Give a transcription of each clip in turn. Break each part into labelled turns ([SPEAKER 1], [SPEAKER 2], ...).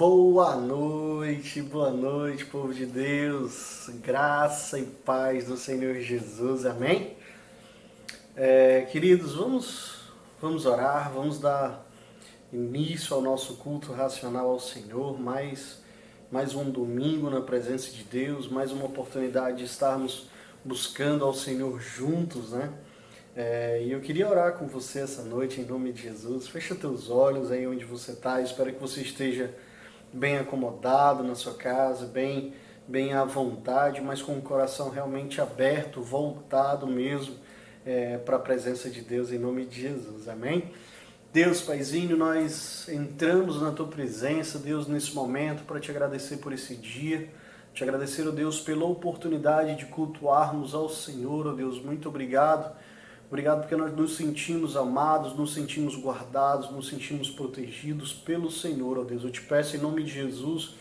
[SPEAKER 1] Boa noite, povo de Deus, graça e paz do Senhor Jesus, amém? Queridos, vamos orar, vamos dar início ao nosso culto racional ao Senhor, mais um domingo na presença de Deus, mais uma oportunidade de estarmos buscando ao Senhor juntos, né? E eu queria orar com você essa noite em nome de Jesus. Fecha teus olhos aí onde você está, espero que você esteja bem acomodado na sua casa, bem à vontade, mas com o coração realmente aberto, voltado mesmo para a presença de Deus em nome de Jesus, amém? Deus, Paizinho, nós entramos na Tua presença, Deus, nesse momento, para Te agradecer por esse dia, Te agradecer, ó Deus, pela oportunidade de cultuarmos ao Senhor, ó Deus, muito obrigado. Obrigado porque nós nos sentimos amados, nos sentimos guardados, nos sentimos protegidos pelo Senhor, ó Deus. Eu te peço em nome de Jesus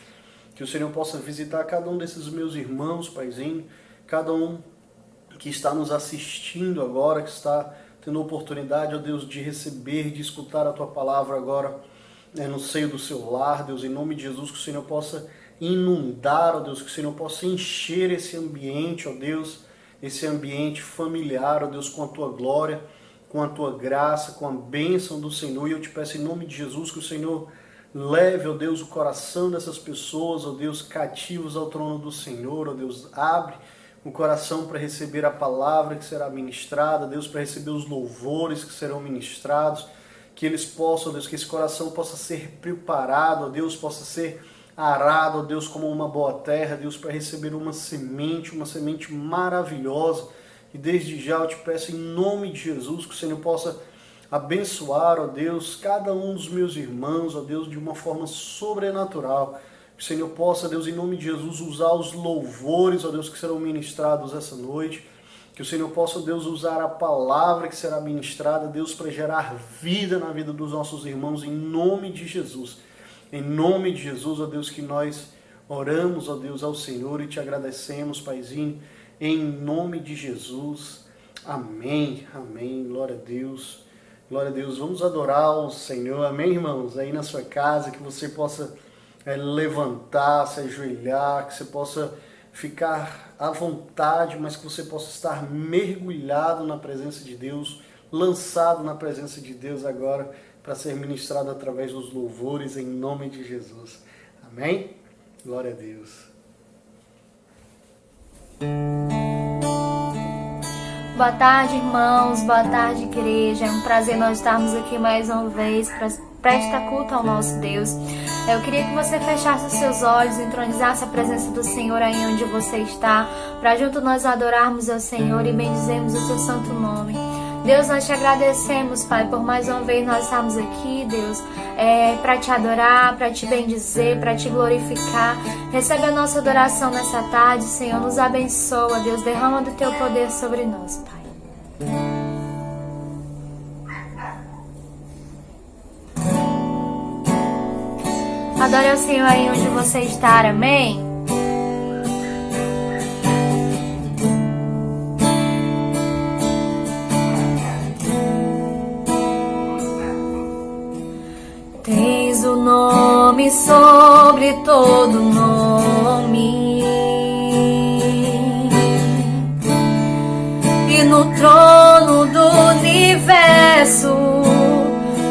[SPEAKER 1] que o Senhor possa visitar cada um desses meus irmãos, Paizinho, cada um que está nos assistindo agora, que está tendo a oportunidade, ó Deus, de receber, de escutar a Tua palavra agora no seio do seu lar, Deus, em nome de Jesus, que o Senhor possa inundar, ó Deus, que o Senhor possa encher esse ambiente, ó Deus, esse ambiente familiar, ó Deus, com a Tua glória, com a Tua graça, com a bênção do Senhor. E eu te peço em nome de Jesus que o Senhor leve, ó Deus, o coração dessas pessoas, ó Deus, cativos ao trono do Senhor, ó Deus, abre o coração para receber a palavra que será ministrada, Deus, para receber os louvores que serão ministrados, que eles possam, ó Deus, que esse coração possa ser preparado, ó Deus, possa ser arado, ó Deus, como uma boa terra, Deus, para receber uma semente maravilhosa. E desde já eu te peço em nome de Jesus que o Senhor possa abençoar, ó Deus, cada um dos meus irmãos, ó Deus, de uma forma sobrenatural. Que o Senhor possa, Deus, em nome de Jesus, usar os louvores, ó Deus, que serão ministrados essa noite. Que o Senhor possa, Deus, usar a palavra que será ministrada, Deus, para gerar vida na vida dos nossos irmãos, em nome de Jesus. Em nome de Jesus, ó Deus, que nós oramos, ó Deus, ao Senhor e te agradecemos, Paizinho, em nome de Jesus. Amém, amém, glória a Deus, glória a Deus. Vamos adorar o Senhor, amém, irmãos? Aí na sua casa, que você possa levantar, se ajoelhar, que você possa ficar à vontade, mas que você possa estar mergulhado na presença de Deus, lançado na presença de Deus agora, para ser ministrado através dos louvores em nome de Jesus. Amém? Glória a Deus.
[SPEAKER 2] Boa tarde, irmãos. Boa tarde, igreja. É um prazer nós estarmos aqui mais uma vez para prestar culto ao nosso Deus. Eu queria que você fechasse os seus olhos, entronizasse a presença do Senhor aí onde você está, para junto nós adorarmos ao Senhor e bendizemos o seu santo nome. Deus, nós te agradecemos, Pai, por mais uma vez nós estamos aqui, Deus, para te adorar, para te bendizer, para te glorificar. Recebe a nossa adoração nessa tarde, Senhor, nos abençoa, Deus, derrama do teu poder sobre nós, Pai. Adore ao Senhor aí onde você está, amém? Tens o nome sobre todo nome, e no trono do universo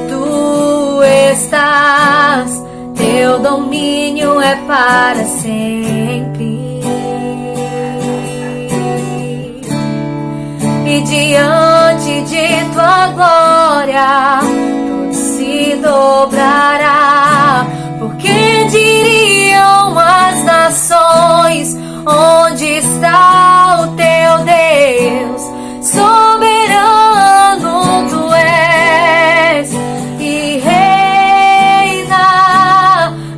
[SPEAKER 2] tu estás, teu domínio é para sempre, e diante de tua glória se dobrará, porque diriam as nações: onde está o teu Deus? Soberano tu és e reina,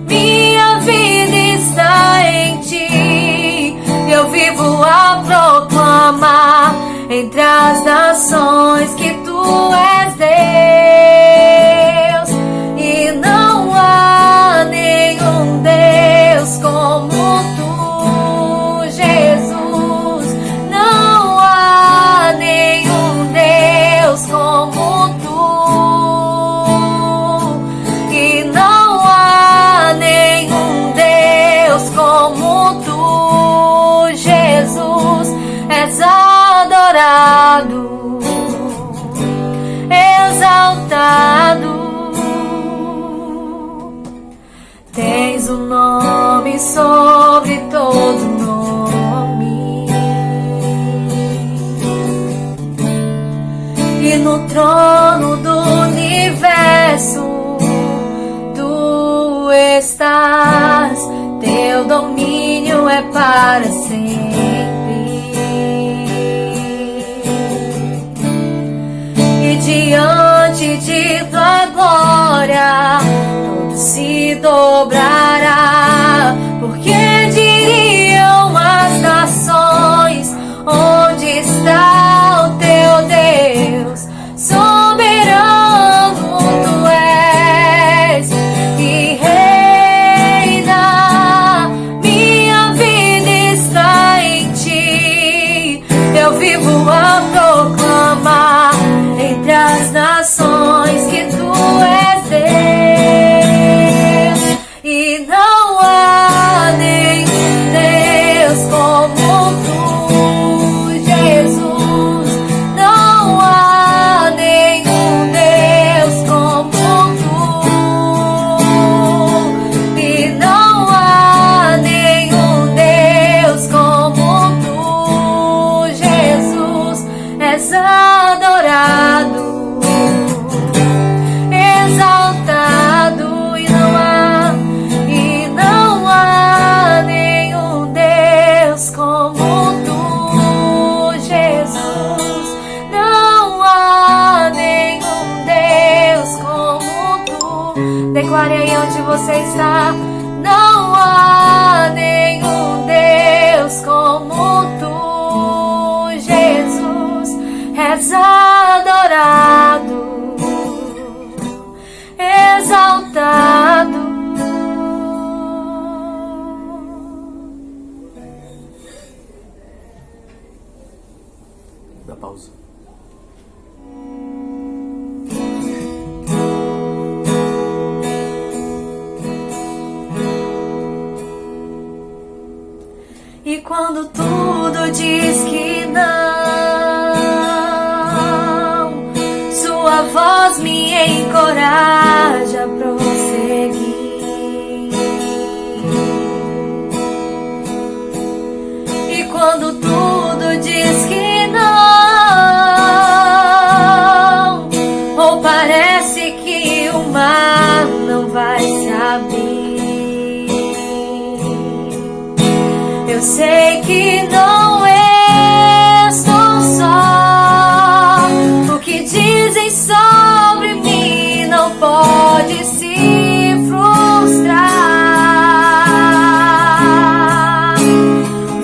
[SPEAKER 2] minha vida está em ti, eu vivo a proclamar entre as nações que tu és Deus. E e no trono do universo tu estás, teu domínio é para sempre. E diante de tua glória tudo se dobrará, porque diriam as nações: onde está o teu Deus? Soberano tu és e reina, minha vida está em ti. Eu vivo a proclamar entre as nações que tu és Deus, e não há nenhum Deus como tu, Jesus. Não há nenhum Deus como tu, e não há nenhum Deus como tu, Jesus. És adorado, exaltado, e não há nenhum Deus como tu, Jesus. Não há nenhum Deus como tu. Declare aí onde você está. Não há nenhum Deus como tu, Jesus. És adorado, exaltado.
[SPEAKER 1] Dá pausa.
[SPEAKER 2] E quando tudo diz que não, sua voz me encoraja a prosseguir. E quando tudo diz que não, ou parece que o mar não vai se abrir, eu sei que não estou só. O que dizem sobre mim não pode se frustrar.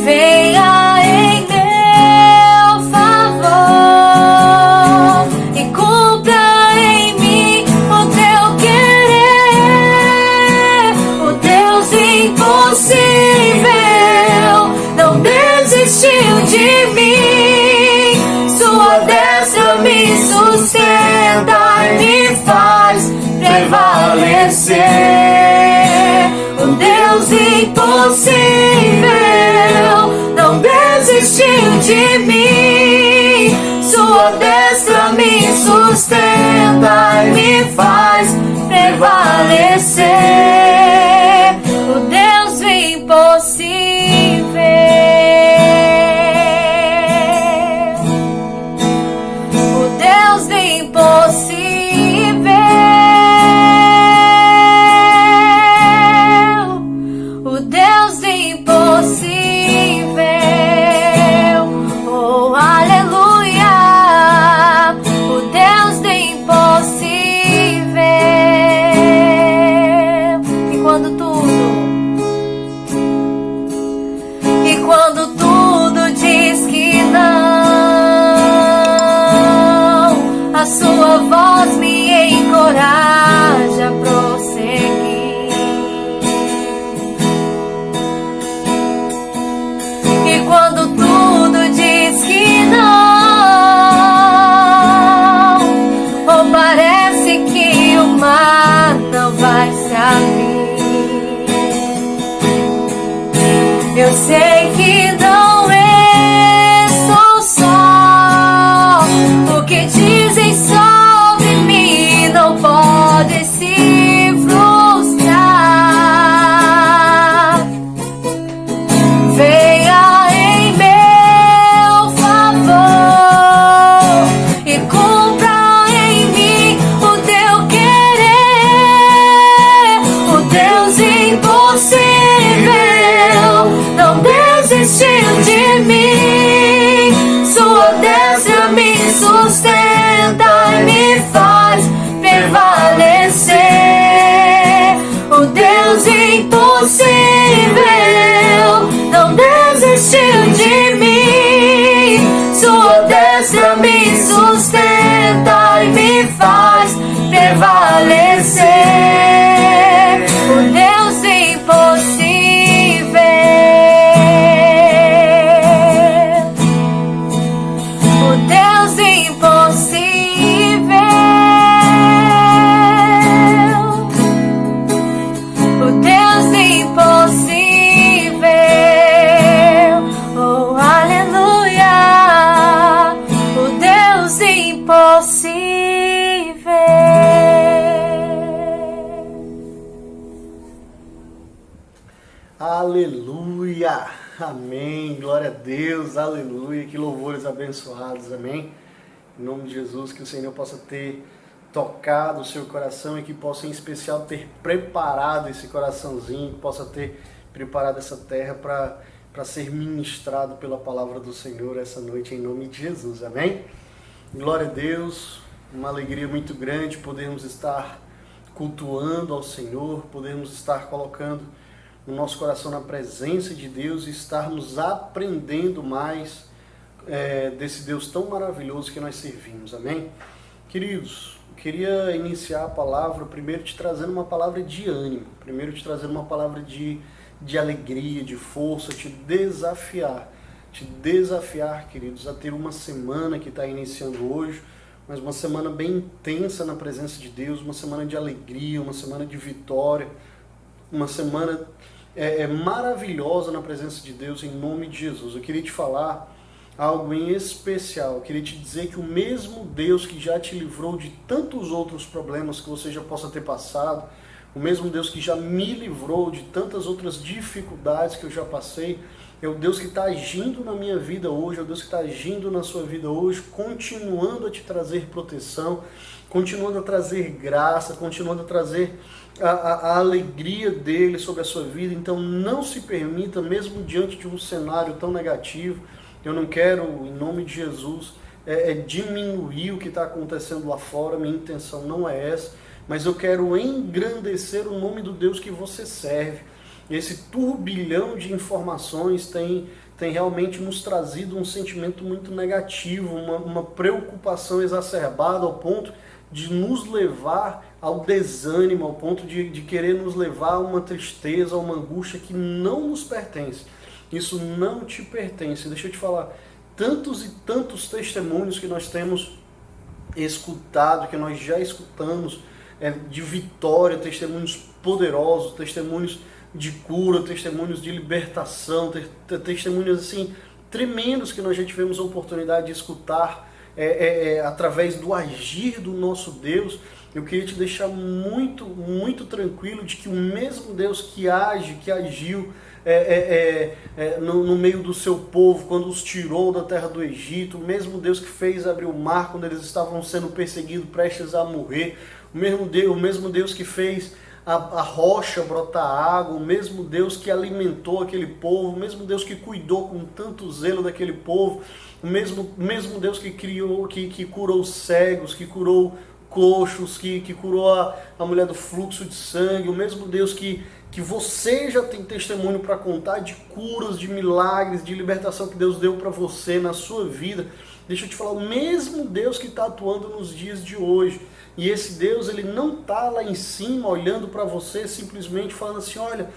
[SPEAKER 2] Venha em meu favor e cumpra em mim o teu querer. O Deus impossível não desistiu de mim. Sua destra me sustenta e me faz prevalecer. O Deus impossível não desistiu de mim. Sua destra me sustenta e me faz prevalecer. O Deus impossível, o Deus do impossível, o Deus do impossível, oh aleluia, o Deus do impossível. E quando tudo diz que não, a sua voz me encoraja a prosseguir. E quando tudo diz que não, ou parece que o mar não vai se abrir, eu sei que não estou só. O que dizem sobre mim não pode se frustrar. Venha em meu favor e cumpra impossível.
[SPEAKER 1] Aleluia, amém, glória a Deus, aleluia, que louvores abençoados, amém. Em nome de Jesus, que o Senhor possa ter tocado o seu coração e que possa em especial ter preparado esse coraçãozinho, que possa ter preparado essa terra para ser ministrado pela palavra do Senhor essa noite em nome de Jesus, amém? Glória a Deus, uma alegria muito grande podermos estar cultuando ao Senhor, podermos estar colocando o nosso coração na presença de Deus e estarmos aprendendo mais desse Deus tão maravilhoso que nós servimos, amém? Queridos, eu queria iniciar a palavra primeiro te trazendo uma palavra de ânimo, primeiro te trazendo uma palavra de alegria, de força, te desafiar, queridos, a ter uma semana que está iniciando hoje, mas uma semana bem intensa na presença de Deus, uma semana de alegria, uma semana de vitória, uma semana maravilhosa na presença de Deus em nome de Jesus. Eu queria te falar algo em especial, eu queria te dizer que o mesmo Deus que já te livrou de tantos outros problemas que você já possa ter passado, o mesmo Deus que já me livrou de tantas outras dificuldades que eu já passei, é o Deus que está agindo na minha vida hoje, é o Deus que está agindo na sua vida hoje, continuando a te trazer proteção, continuando a trazer graça, continuando a trazer a alegria dele sobre a sua vida. Então não se permita, mesmo diante de um cenário tão negativo, eu não quero, em nome de Jesus, diminuir o que está acontecendo lá fora, minha intenção não é essa, mas eu quero engrandecer o nome do Deus que você serve. Esse turbilhão de informações tem realmente nos trazido um sentimento muito negativo, uma preocupação exacerbada ao ponto de nos levar ao desânimo, ao ponto de querer nos levar a uma tristeza, a uma angústia que não nos pertence. Isso não te pertence. Deixa eu te falar, tantos e tantos testemunhos que nós temos escutado, que nós já escutamos, de vitória, testemunhos poderosos, testemunhos de cura, testemunhos de libertação, testemunhos assim tremendos que nós já tivemos a oportunidade de escutar através do agir do nosso Deus. Eu queria te deixar muito, muito tranquilo de que o mesmo Deus que age, que agiu no meio do seu povo, quando os tirou da terra do Egito, o mesmo Deus que fez abrir o mar quando eles estavam sendo perseguidos, prestes a morrer, o mesmo Deus que fez a rocha brotar água, o mesmo Deus que alimentou aquele povo, o mesmo Deus que cuidou com tanto zelo daquele povo, o mesmo Deus que criou, que curou cegos, que curou coxos, que curou a mulher do fluxo de sangue, o mesmo Deus que você já tem testemunho para contar de curas, de milagres, de libertação que Deus deu para você na sua vida. Deixa eu te falar, o mesmo Deus que está atuando nos dias de hoje. E esse Deus, ele não está lá em cima olhando para você simplesmente falando assim, olha,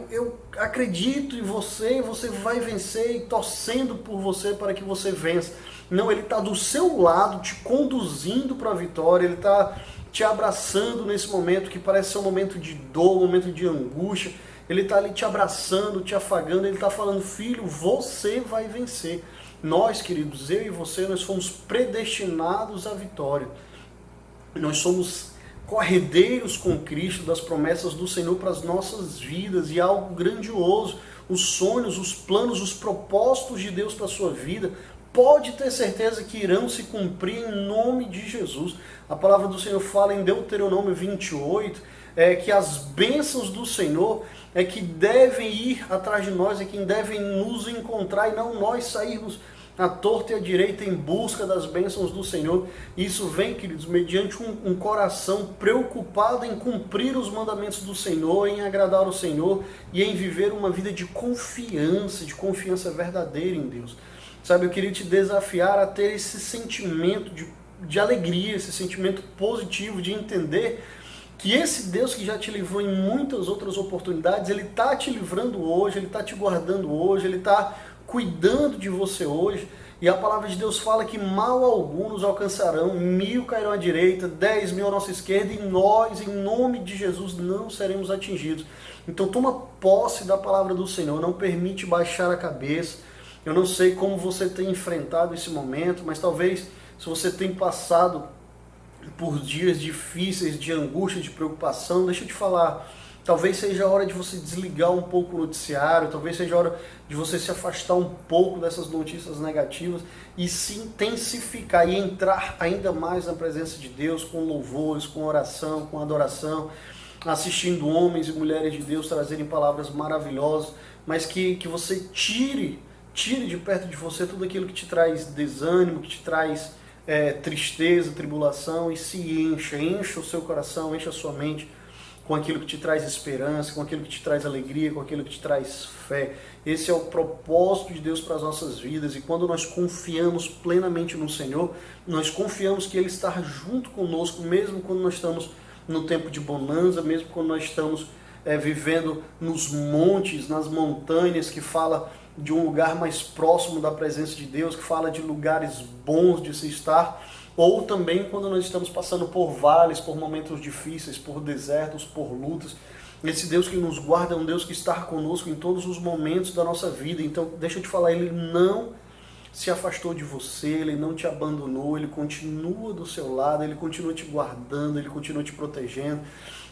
[SPEAKER 1] eu acredito em você, você vai vencer, e torcendo por você para que você vença. Não, ele está do seu lado, te conduzindo para a vitória, ele está te abraçando nesse momento que parece ser um momento de dor, um momento de angústia. Ele está ali te abraçando, te afagando, ele está falando, filho, você vai vencer. Nós, queridos, eu e você, nós fomos predestinados à vitória. Nós somos corredeiros com Cristo das promessas do Senhor para as nossas vidas, e algo grandioso, os sonhos, os planos, os propósitos de Deus para a sua vida, pode ter certeza que irão se cumprir em nome de Jesus. A palavra do Senhor fala em Deuteronômio 28, que as bênçãos do Senhor que devem ir atrás de nós, quem devem nos encontrar, e não nós sairmos à torta e à direita em busca das bênçãos do Senhor. Isso vem, queridos, mediante um coração preocupado em cumprir os mandamentos do Senhor, em agradar o Senhor e em viver uma vida de confiança verdadeira em Deus. Sabe, eu queria te desafiar a ter esse sentimento de alegria, esse sentimento positivo de entender que esse Deus que já te livrou em muitas outras oportunidades, Ele está te livrando hoje, Ele está te guardando hoje, Ele está cuidando de você hoje. E a palavra de Deus fala que mal algum nos alcançarão, 1000 cairão à direita, 10.000 à nossa esquerda, e nós, em nome de Jesus, não seremos atingidos. Então toma posse da palavra do Senhor, não permite baixar a cabeça. Eu não sei como você tem enfrentado esse momento, mas talvez se você tem passado por dias difíceis, de angústia, de preocupação, deixa eu te falar, talvez seja a hora de você desligar um pouco o noticiário, talvez seja a hora de você se afastar um pouco dessas notícias negativas e se intensificar e entrar ainda mais na presença de Deus, com louvores, com oração, com adoração, assistindo homens e mulheres de Deus trazerem palavras maravilhosas, mas que você tire de perto de você tudo aquilo que te traz desânimo, que te traz tristeza, tribulação, e se encha o seu coração, encha a sua mente com aquilo que te traz esperança, com aquilo que te traz alegria, com aquilo que te traz fé. Esse é o propósito de Deus para as nossas vidas, e quando nós confiamos plenamente no Senhor, nós confiamos que Ele está junto conosco, mesmo quando nós estamos no tempo de bonança, mesmo quando nós estamos vivendo nos montes, nas montanhas, que fala de um lugar mais próximo da presença de Deus, que fala de lugares bons de se estar, ou também quando nós estamos passando por vales, por momentos difíceis, por desertos, por lutas. Esse Deus que nos guarda é um Deus que está conosco em todos os momentos da nossa vida. Então, deixa eu te falar, Ele não se afastou de você, Ele não te abandonou, Ele continua do seu lado, Ele continua te guardando, Ele continua te protegendo,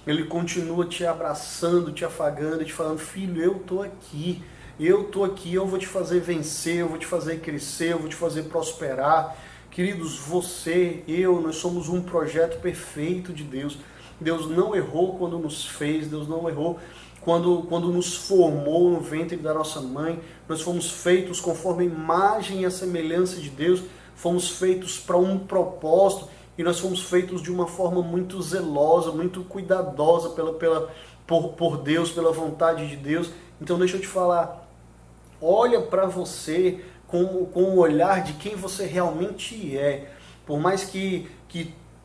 [SPEAKER 1] Ele continua te abraçando, te afagando, te falando, filho, eu estou aqui, eu vou te fazer vencer, eu vou te fazer crescer, eu vou te fazer prosperar. Queridos, você, nós somos um projeto perfeito de Deus. Deus não errou quando nos fez, Deus não errou quando nos formou no ventre da nossa mãe. Nós fomos feitos conforme a imagem e a semelhança de Deus, fomos feitos para um propósito, e nós fomos feitos de uma forma muito zelosa, muito cuidadosa por Deus, pela vontade de Deus. Então deixa eu te falar, olha para você com o olhar de quem você realmente é. Por mais que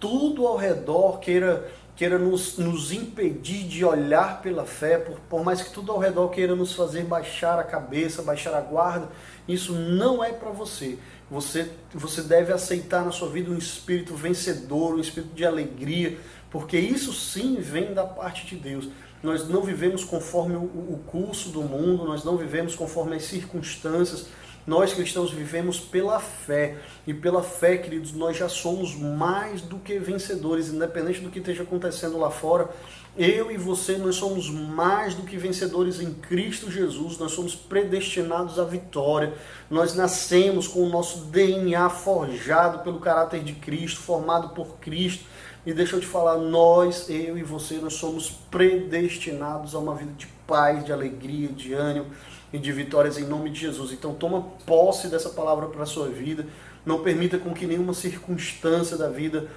[SPEAKER 1] tudo ao redor queira nos impedir de olhar pela fé, por mais que tudo ao redor queira nos fazer baixar a cabeça, baixar a guarda, isso não é para você. Você deve aceitar na sua vida um espírito vencedor, um espírito de alegria, porque isso sim vem da parte de Deus. Nós não vivemos conforme o curso do mundo, nós não vivemos conforme as circunstâncias. Nós cristãos vivemos pela fé, e pela fé, queridos, nós já somos mais do que vencedores, independente do que esteja acontecendo lá fora. Eu e você, nós somos mais do que vencedores em Cristo Jesus, nós somos predestinados à vitória, nós nascemos com o nosso DNA forjado pelo caráter de Cristo, formado por Cristo, e deixa eu te falar, eu e você, nós somos predestinados a uma vida de paz, de alegria, de ânimo e de vitórias em nome de Jesus. Então toma posse dessa palavra para a sua vida, não permita com que nenhuma circunstância da vida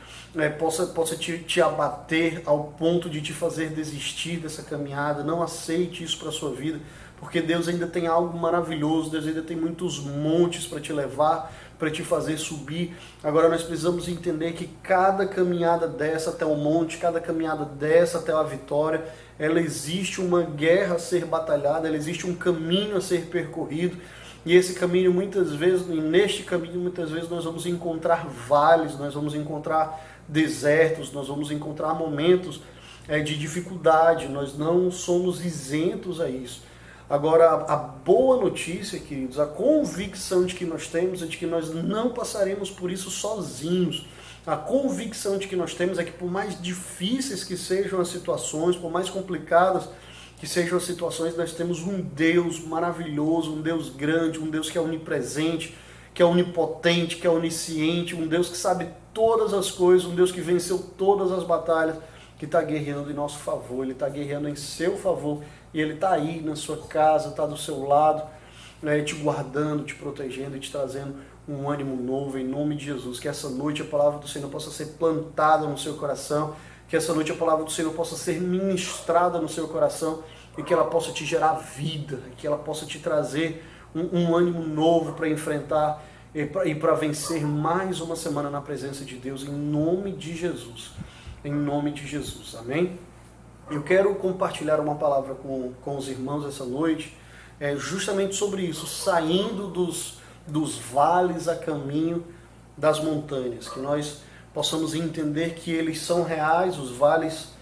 [SPEAKER 1] possa te abater ao ponto de te fazer desistir dessa caminhada. Não aceite isso para a sua vida, porque Deus ainda tem algo maravilhoso, Deus ainda tem muitos montes para te levar, para te fazer subir. Agora nós precisamos entender que cada caminhada dessa até o monte, cada caminhada dessa até a vitória, ela existe uma guerra a ser batalhada, ela existe um caminho a ser percorrido, e esse caminho neste caminho muitas vezes nós vamos encontrar vales, nós vamos encontrar desertos, nós vamos encontrar momentos de dificuldade, nós não somos isentos a isso. Agora, a boa notícia, queridos, a convicção de que nós temos é de que nós não passaremos por isso sozinhos. A convicção de que nós temos é que por mais difíceis que sejam as situações, por mais complicadas que sejam as situações, nós temos um Deus maravilhoso, um Deus grande, um Deus que é onipresente, que é onipotente, que é onisciente, um Deus que sabe todas as coisas, um Deus que venceu todas as batalhas, que está guerreando em nosso favor, Ele está guerreando em seu favor, e Ele está aí na sua casa, está do seu lado, te guardando, te protegendo e te trazendo um ânimo novo em nome de Jesus. Que essa noite a palavra do Senhor possa ser plantada no seu coração, que essa noite a palavra do Senhor possa ser ministrada no seu coração e que ela possa te gerar vida, que ela possa te trazer um ânimo novo para enfrentar e para vencer mais uma semana na presença de Deus, em nome de Jesus. Em nome de Jesus, amém? Eu quero compartilhar uma palavra com os irmãos essa noite, justamente sobre isso, saindo dos vales a caminho das montanhas, que nós possamos entender que eles são reais, os vales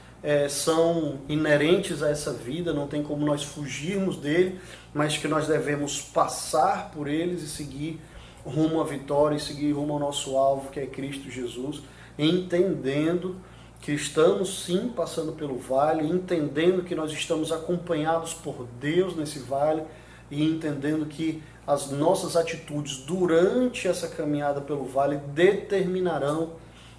[SPEAKER 1] são inerentes a essa vida, não tem como nós fugirmos dele, mas que nós devemos passar por eles e seguir rumo à vitória e seguir rumo ao nosso alvo, que é Cristo Jesus, entendendo que estamos sim passando pelo vale, entendendo que nós estamos acompanhados por Deus nesse vale e entendendo que as nossas atitudes durante essa caminhada pelo vale determinarão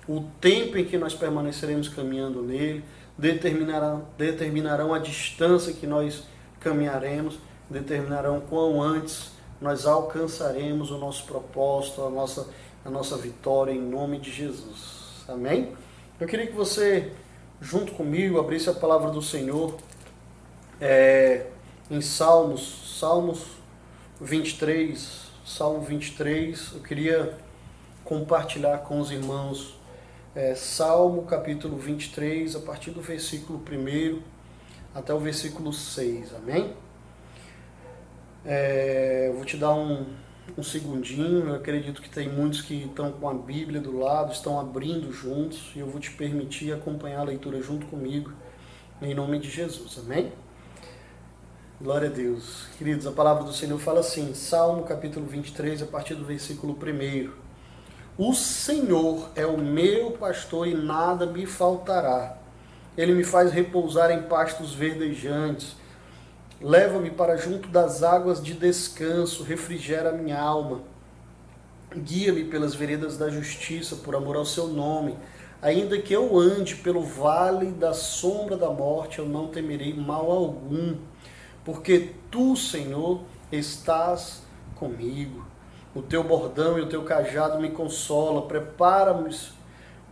[SPEAKER 1] o tempo em que nós permaneceremos caminhando nele, determinarão a distância que nós caminharemos, determinarão quão antes nós alcançaremos o nosso propósito, a nossa vitória em nome de Jesus. Amém? Eu queria que você, junto comigo, abrisse a palavra do Senhor em Salmo 23. Eu queria compartilhar com os irmãos Salmo capítulo 23, a partir do versículo 1 até o versículo 6. Amém? Eu vou te dar um segundinho. Eu acredito que tem muitos que estão com a Bíblia do lado, estão abrindo juntos, e eu vou te permitir acompanhar a leitura junto comigo, em nome de Jesus. Amém? Glória a Deus. Queridos, a palavra do Senhor fala assim, Salmo capítulo 23, a partir do versículo 1. O Senhor é o meu pastor e nada me faltará. Ele me faz repousar em pastos verdejantes. Leva-me para junto das águas de descanso, refrigera a minha alma. Guia-me pelas veredas da justiça, por amor ao seu nome. Ainda que eu ande pelo vale da sombra da morte, eu não temerei mal algum, porque tu, Senhor, estás comigo. O teu bordão e o teu cajado me consolam. Prepara-me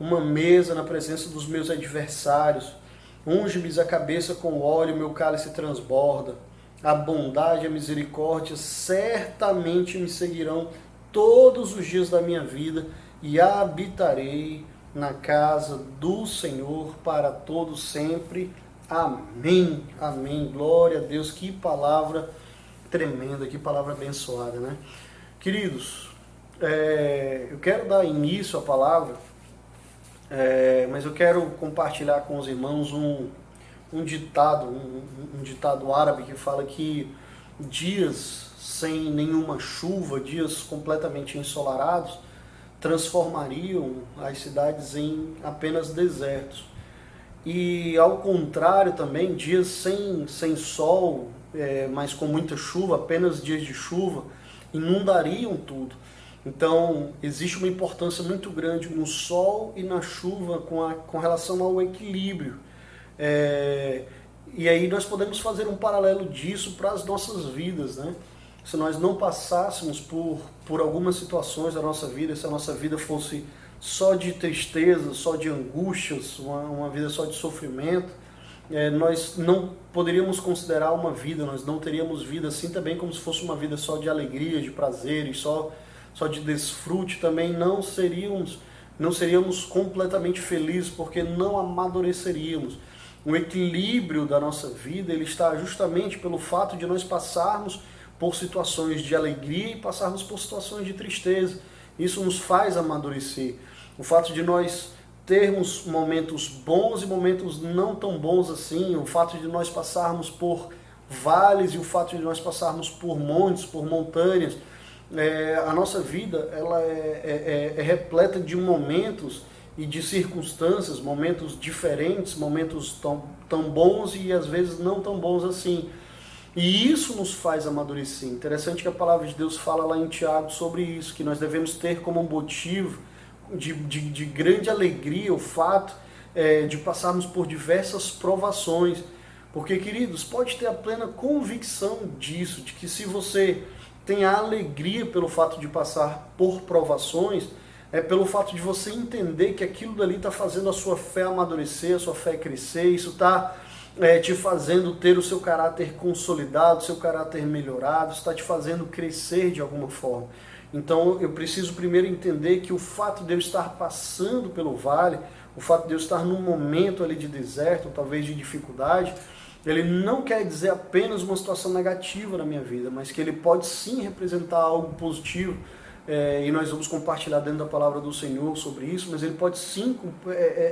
[SPEAKER 1] uma mesa na presença dos meus adversários. Unge-me a cabeça com óleo, meu cálice transborda. A bondade e a misericórdia certamente me seguirão todos os dias da minha vida e habitarei na casa do Senhor para todo sempre. Amém. Amém. Glória a Deus. Que palavra tremenda, que palavra abençoada, né? Queridos, eu quero dar início à palavra, mas eu quero compartilhar com os irmãos um ditado árabe que fala que dias sem nenhuma chuva, dias completamente ensolarados, transformariam as cidades em apenas desertos. E ao contrário também, dias sem sol, mas com muita chuva, apenas dias de chuva, inundariam tudo. Então, existe uma importância muito grande no sol e na chuva com relação ao equilíbrio. E aí nós podemos fazer um paralelo disso para as nossas vidas, né? Se nós não passássemos por algumas situações da nossa vida, se a nossa vida fosse só de tristeza, só de angústias, uma vida só de sofrimento, nós não poderíamos considerar uma vida, nós não teríamos vida assim também como se fosse uma vida só de alegria, de prazeres, só de desfrute, também não seríamos completamente felizes, porque não amadureceríamos. O equilíbrio da nossa vida, ele está justamente pelo fato de nós passarmos por situações de alegria e passarmos por situações de tristeza. Isso nos faz amadurecer. O fato de nós termos momentos bons e momentos não tão bons assim, o fato de nós passarmos por vales e o fato de nós passarmos por montes, por montanhas, a nossa vida ela é repleta de momentos e de circunstâncias, momentos diferentes, momentos tão bons e às vezes não tão bons assim. E isso nos faz amadurecer. Interessante que a palavra de Deus fala lá em Tiago sobre isso, que nós devemos ter como motivo de grande alegria o fato de passarmos por diversas provações. Porque, queridos, pode ter a plena convicção disso, de que se você tem a alegria pelo fato de passar por provações, pelo fato de você entender que aquilo dali está fazendo a sua fé amadurecer, a sua fé crescer, isso está te fazendo ter o seu caráter consolidado, o seu caráter melhorado, está te fazendo crescer de alguma forma. Então eu preciso primeiro entender que o fato de eu estar passando pelo vale, o fato de eu estar num momento ali de deserto, talvez de dificuldade, ele não quer dizer apenas uma situação negativa na minha vida, mas que ele pode sim representar algo positivo, e nós vamos compartilhar dentro da palavra do Senhor sobre isso, mas ele pode sim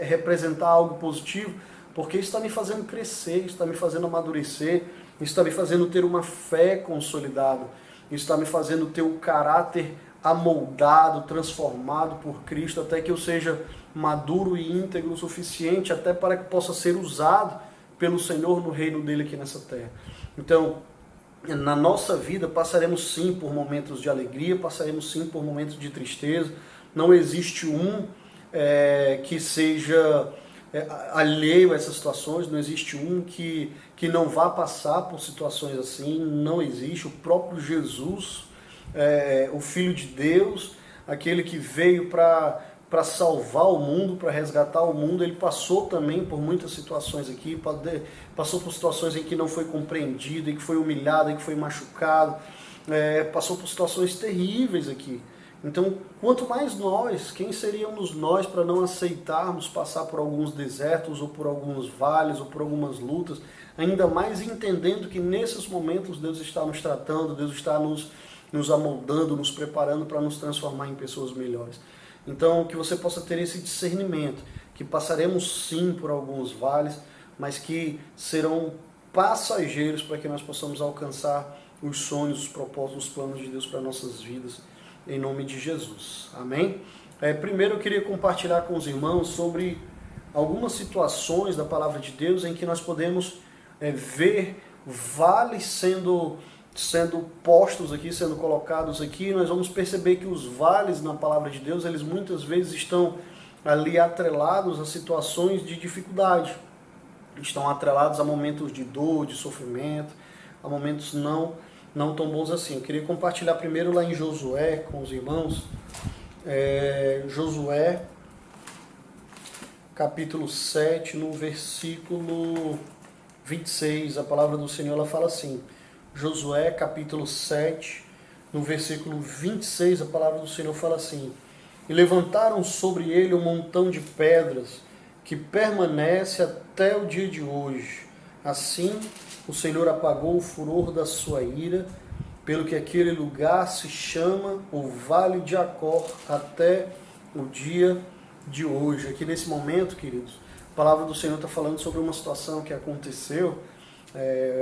[SPEAKER 1] representar algo positivo, porque isso está me fazendo crescer, isso está me fazendo amadurecer, isso está me fazendo ter uma fé consolidada, isso está me fazendo ter um caráter amoldado, transformado por Cristo, até que eu seja maduro e íntegro o suficiente, até para que possa ser usado pelo Senhor no reino dele aqui nessa terra. Então, na nossa vida passaremos sim por momentos de alegria, passaremos sim por momentos de tristeza. Não existe que seja alheio a essas situações, não existe que não vá passar por situações assim, não existe. O próprio Jesus, o Filho de Deus, aquele que veio para salvar o mundo, para resgatar o mundo, ele passou também por muitas situações aqui, passou por situações em que não foi compreendido, em que foi humilhado, em que foi machucado, passou por situações terríveis aqui. Então, quanto mais nós, quem seríamos nós para não aceitarmos passar por alguns desertos, ou por alguns vales, ou por algumas lutas, ainda mais entendendo que nesses momentos Deus está nos tratando, Deus está nos amoldando, nos preparando para nos transformar em pessoas melhores. Então, que você possa ter esse discernimento, que passaremos sim por alguns vales, mas que serão passageiros para que nós possamos alcançar os sonhos, os propósitos, os planos de Deus para nossas vidas, em nome de Jesus. Amém? Primeiro eu queria compartilhar com os irmãos sobre algumas situações da palavra de Deus em que nós podemos ver vales sendo postos aqui, sendo colocados aqui. Nós vamos perceber que os vales na palavra de Deus, eles muitas vezes estão ali atrelados a situações de dificuldade, estão atrelados a momentos de dor, de sofrimento, a momentos não tão bons assim. Eu queria compartilhar primeiro lá em Josué com os irmãos, Josué capítulo 7, no versículo 26, a palavra do Senhor ela fala assim, Josué capítulo 7, no versículo 26, a palavra do Senhor fala assim, e levantaram sobre ele um montão de pedras que permanece até o dia de hoje. Assim, o Senhor apagou o furor da sua ira, pelo que aquele lugar se chama o Vale de Acor até o dia de hoje. Aqui nesse momento, queridos, a palavra do Senhor está falando sobre uma situação que aconteceu.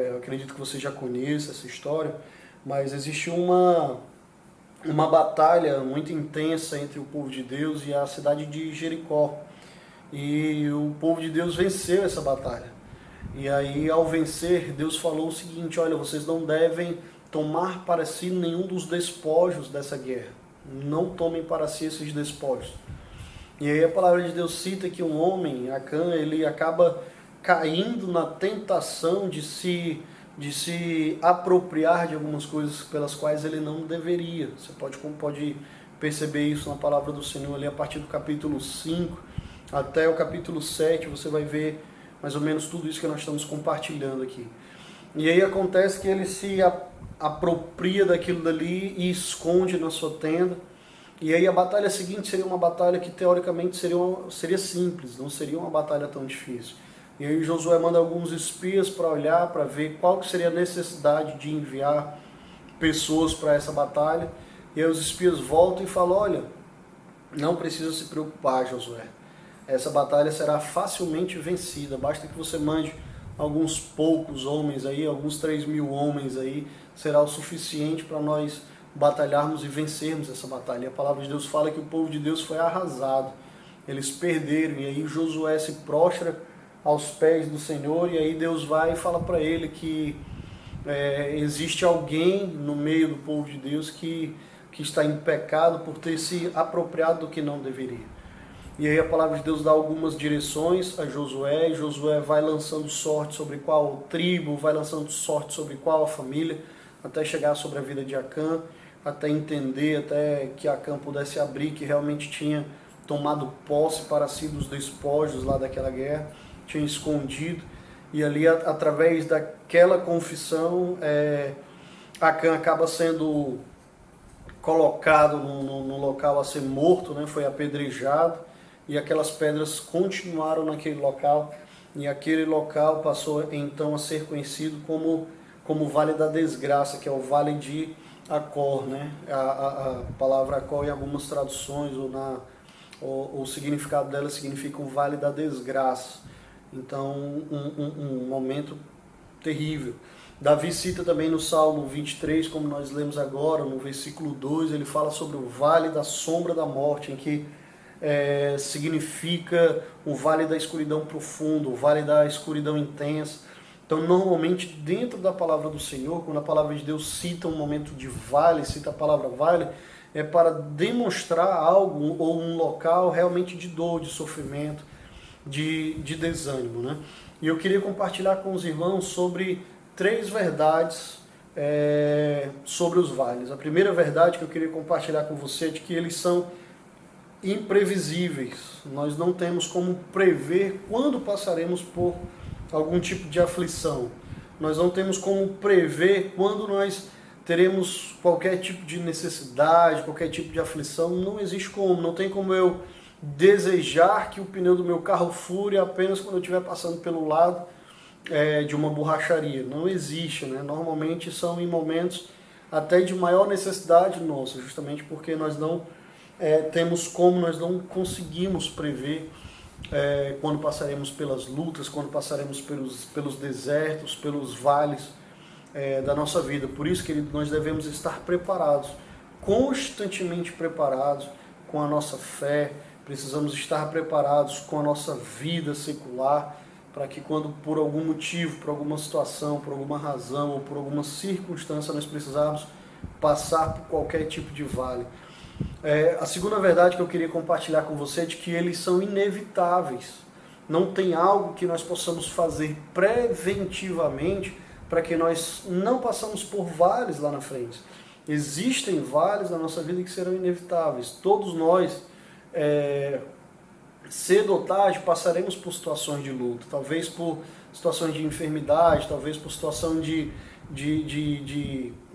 [SPEAKER 1] Eu acredito que você já conheça essa história, mas existe uma batalha muito intensa entre o povo de Deus e a cidade de Jericó. E o povo de Deus venceu essa batalha. E aí, ao vencer, Deus falou o seguinte, olha, vocês não devem tomar para si nenhum dos despojos dessa guerra. Não tomem para si esses despojos. E aí a palavra de Deus cita que um homem, Acã, ele acaba caindo na tentação de se apropriar de algumas coisas pelas quais ele não deveria. Você pode perceber isso na palavra do Senhor ali a partir do capítulo 5 até o capítulo 7, você vai ver mais ou menos tudo isso que nós estamos compartilhando aqui. E aí acontece que ele se apropria daquilo dali e esconde na sua tenda. E aí a batalha seguinte seria uma batalha que teoricamente seria simples, não seria uma batalha tão difícil. E aí Josué manda alguns espias para olhar, para ver qual que seria a necessidade de enviar pessoas para essa batalha. E aí os espias voltam e falam, olha, não precisa se preocupar, Josué. Essa batalha será facilmente vencida, basta que você mande alguns poucos homens aí, alguns 3.000 homens aí, será o suficiente para nós batalharmos e vencermos essa batalha. E a palavra de Deus fala que o povo de Deus foi arrasado, eles perderam, e aí Josué se prostra aos pés do Senhor, e aí Deus vai e fala para ele que existe alguém no meio do povo de Deus que está em pecado por ter se apropriado do que não deveria. E aí a palavra de Deus dá algumas direções a Josué, e Josué vai lançando sorte sobre qual tribo, vai lançando sorte sobre qual a família, até chegar sobre a vida de Acã, até entender, até que Acã pudesse abrir, que realmente tinha tomado posse para si dos despojos lá daquela guerra, tinha escondido, e ali através daquela confissão, Acã acaba sendo colocado no local a ser morto, né? Foi apedrejado, e aquelas pedras continuaram naquele local, e aquele local passou então a ser conhecido como o Vale da Desgraça, que é o Vale de Acor, né? A palavra Acor em algumas traduções, o significado dela significa o Vale da Desgraça. Então, um momento terrível. Davi cita também no Salmo 23, como nós lemos agora, no versículo 2, ele fala sobre o vale da sombra da morte, em que significa o vale da escuridão profunda, o vale da escuridão intensa. Então, normalmente, dentro da palavra do Senhor, quando a palavra de Deus cita um momento de vale, cita a palavra vale, é para demonstrar algo ou um local realmente de dor, de sofrimento, de desânimo, né? E eu queria compartilhar com os irmãos sobre 3 verdades sobre os vales. A primeira verdade que eu queria compartilhar com você é de que eles são imprevisíveis. Nós não temos como prever quando passaremos por algum tipo de aflição. Nós não temos como prever quando nós teremos qualquer tipo de necessidade, qualquer tipo de aflição. Não existe como, não tem como eu desejar que o pneu do meu carro fure apenas quando eu estiver passando pelo lado de uma borracharia. Não existe, né? Normalmente são em momentos até de maior necessidade nossa, justamente porque nós não temos como, nós não conseguimos prever quando passaremos pelas lutas, quando passaremos pelos desertos, pelos vales da nossa vida. Por isso, querido, nós devemos estar preparados, constantemente preparados com a nossa fé, precisamos estar preparados com a nossa vida secular, para que quando por algum motivo, por alguma situação, por alguma razão ou por alguma circunstância nós precisarmos passar por qualquer tipo de vale. A segunda verdade que eu queria compartilhar com você é de que eles são inevitáveis. Não tem algo que nós possamos fazer preventivamente para que nós não passamos por vales lá na frente. Existem vales na nossa vida que serão inevitáveis. Todos nós, cedo ou tarde, passaremos por situações de luto. Talvez por situações de enfermidade, talvez por situação de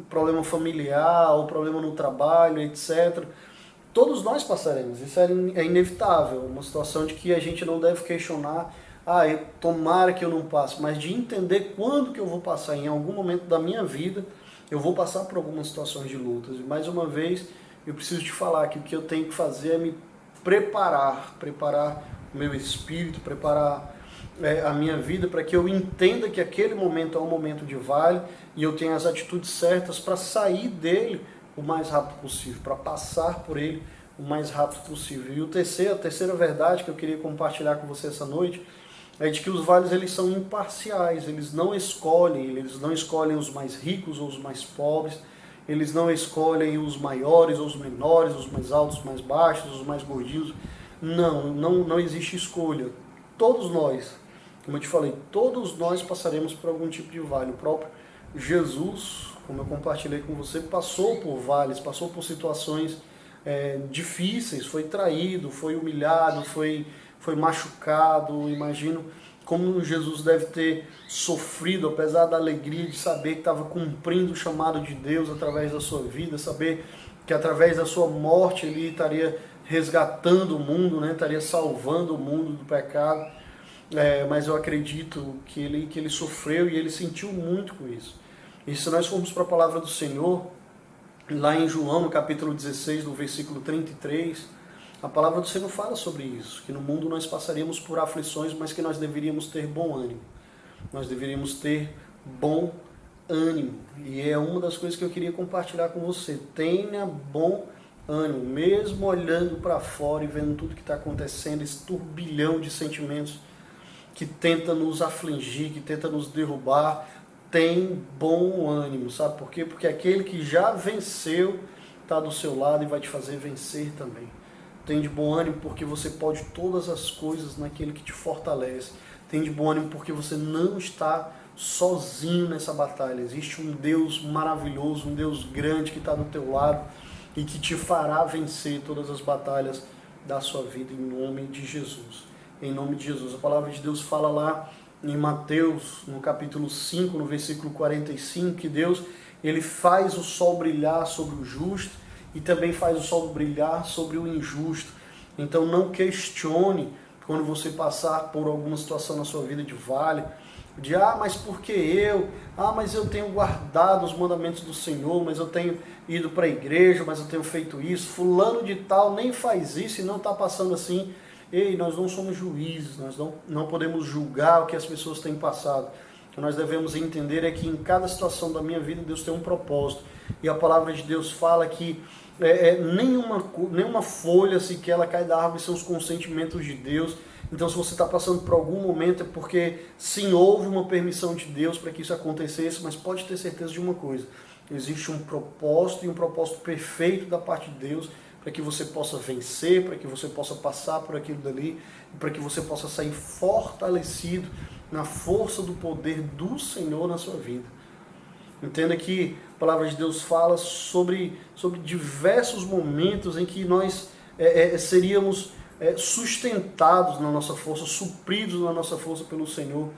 [SPEAKER 1] problema familiar ou problema no trabalho, etc. Todos nós passaremos, isso é inevitável, uma situação de que a gente não deve questionar, tomara que eu não passe, mas de entender quando que eu vou passar. Em algum momento da minha vida, eu vou passar por algumas situações de lutas. E mais uma vez, eu preciso te falar que o que eu tenho que fazer é me preparar o meu espírito, preparar a minha vida para que eu entenda que aquele momento é um momento de vale e eu tenha as atitudes certas para sair dele o mais rápido possível, para passar por ele o mais rápido possível. E a terceira verdade que eu queria compartilhar com você essa noite é de que os vales eles são imparciais, eles não escolhem os mais ricos ou os mais pobres, eles não escolhem os maiores ou os menores, os mais altos, os mais baixos, os mais gordinhos. Não existe escolha. Todos nós, como eu te falei, todos nós passaremos por algum tipo de vale. O próprio Jesus, como eu compartilhei com você, passou por vales, passou por situações difíceis, foi traído, foi humilhado, foi machucado. Imagino como Jesus deve ter sofrido, apesar da alegria de saber que estava cumprindo o chamado de Deus através da sua vida, saber que através da sua morte ele estaria resgatando o mundo, né? Estaria salvando o mundo do pecado. Mas eu acredito que ele sofreu e ele sentiu muito com isso. E se nós formos para a palavra do Senhor, lá em João, no capítulo 16, no versículo 33, a palavra do Senhor fala sobre isso, que no mundo nós passaríamos por aflições, mas que nós deveríamos ter bom ânimo. Nós deveríamos ter bom ânimo. E é uma das coisas que eu queria compartilhar com você. Tenha bom ânimo, mesmo olhando para fora e vendo tudo que está acontecendo, esse turbilhão de sentimentos que tenta nos afligir, que tenta nos derrubar. Tem bom ânimo, sabe por quê? Porque aquele que já venceu está do seu lado e vai te fazer vencer também. Tem de bom ânimo porque você pode todas as coisas naquele que te fortalece. Tem de bom ânimo porque você não está sozinho nessa batalha. Existe um Deus maravilhoso, um Deus grande que está do teu lado e que te fará vencer todas as batalhas da sua vida em nome de Jesus. Em nome de Jesus. A palavra de Deus fala lá em Mateus, no capítulo 5, no versículo 45, que Deus ele faz o sol brilhar sobre o justo e também faz o sol brilhar sobre o injusto. Então não questione quando você passar por alguma situação na sua vida de vale, mas por que eu? Mas eu tenho guardado os mandamentos do Senhor, mas eu tenho ido para a igreja, mas eu tenho feito isso. Fulano de tal nem faz isso e não está passando assim. Ei, nós não somos juízes, nós não podemos julgar o que as pessoas têm passado. que nós devemos entender é que em cada situação da minha vida Deus tem um propósito. E a palavra de Deus fala que nenhuma folha sequer ela cai da árvore sem os consentimentos de Deus. Então, se você está passando por algum momento, é porque sim, houve uma permissão de Deus para que isso acontecesse, mas pode ter certeza de uma coisa: existe um propósito, e um propósito perfeito da parte de Deus, para que você possa vencer, para que você possa passar por aquilo dali, e para que você possa sair fortalecido na força do poder do Senhor na sua vida. Entenda que a palavra de Deus fala sobre diversos momentos em que nós seríamos sustentados na nossa força, supridos na nossa força pelo Senhor,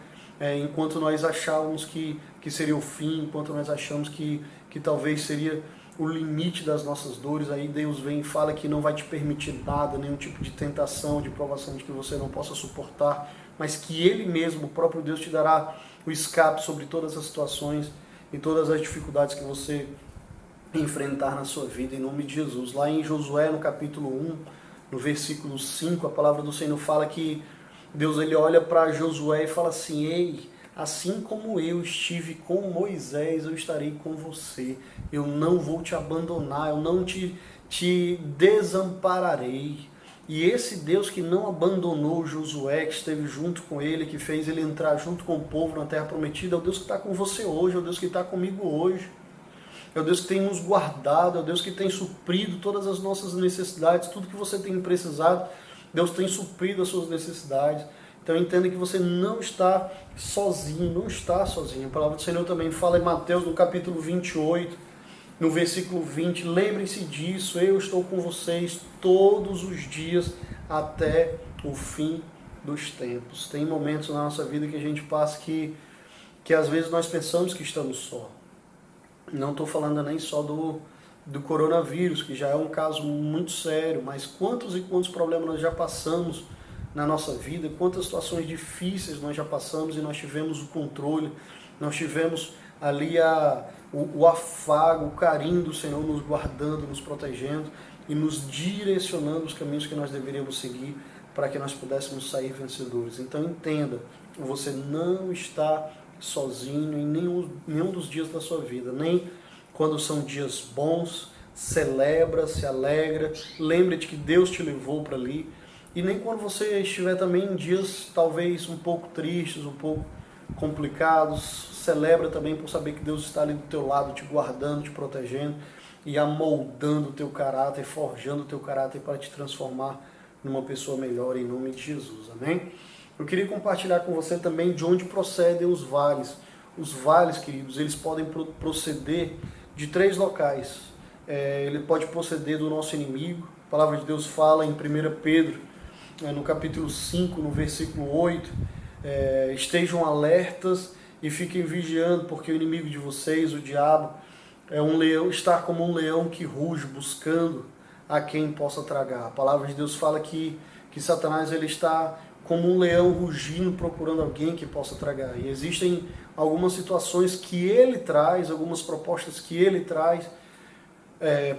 [SPEAKER 1] enquanto nós achávamos que seria o fim, enquanto nós achamos que talvez seria o limite das nossas dores. Aí Deus vem e fala que não vai te permitir nada, nenhum tipo de tentação, de provação de que você não possa suportar, mas que Ele mesmo, o próprio Deus, te dará o escape sobre todas as situações e todas as dificuldades que você enfrentar na sua vida, em nome de Jesus. Lá em Josué, no capítulo 1, no versículo 5, a palavra do Senhor fala que Deus ele olha para Josué e fala assim: ei, assim como eu estive com Moisés, eu estarei com você. Eu não vou te abandonar, eu não te desampararei. E esse Deus que não abandonou Josué, que esteve junto com ele, que fez ele entrar junto com o povo na terra prometida, é o Deus que está com você hoje, é o Deus que está comigo hoje. É o Deus que tem nos guardado, é o Deus que tem suprido todas as nossas necessidades, tudo que você tem precisado, Deus tem suprido as suas necessidades. Então entenda que você não está sozinho, não está sozinho. A palavra do Senhor também fala em Mateus, no capítulo 28, no versículo 20, lembrem-se disso, eu estou com vocês todos os dias até o fim dos tempos. Tem momentos na nossa vida que a gente passa que às vezes nós pensamos que estamos só. Não estou falando nem só do coronavírus, que já é um caso muito sério, mas quantos e quantos problemas nós já passamos na nossa vida, quantas situações difíceis nós já passamos e nós tivemos o controle, nós tivemos ali o afago, o carinho do Senhor nos guardando, nos protegendo e nos direcionando os caminhos que nós deveríamos seguir para que nós pudéssemos sair vencedores. Então entenda, você não está sozinho em nenhum dos dias da sua vida, nem quando são dias bons, celebra, se alegra, lembre-te que Deus te levou para ali, e nem quando você estiver também em dias talvez um pouco tristes, um pouco complicados, celebra também por saber que Deus está ali do teu lado, te guardando, te protegendo e amoldando o teu caráter, forjando o teu caráter para te transformar numa pessoa melhor em nome de Jesus, amém? Eu queria compartilhar com você também de onde procedem os vales. Os vales, queridos, eles podem proceder de 3 locais. Ele pode proceder do nosso inimigo. A palavra de Deus fala em 1 Pedro, no capítulo 5, no versículo 8, estejam alertas e fiquem vigiando, porque o inimigo de vocês, o diabo, é um leão, está como um leão que ruge, buscando a quem possa tragar. A palavra de Deus fala que Satanás ele está como um leão rugindo, procurando alguém que possa tragar. E existem algumas situações que ele traz, algumas propostas que ele traz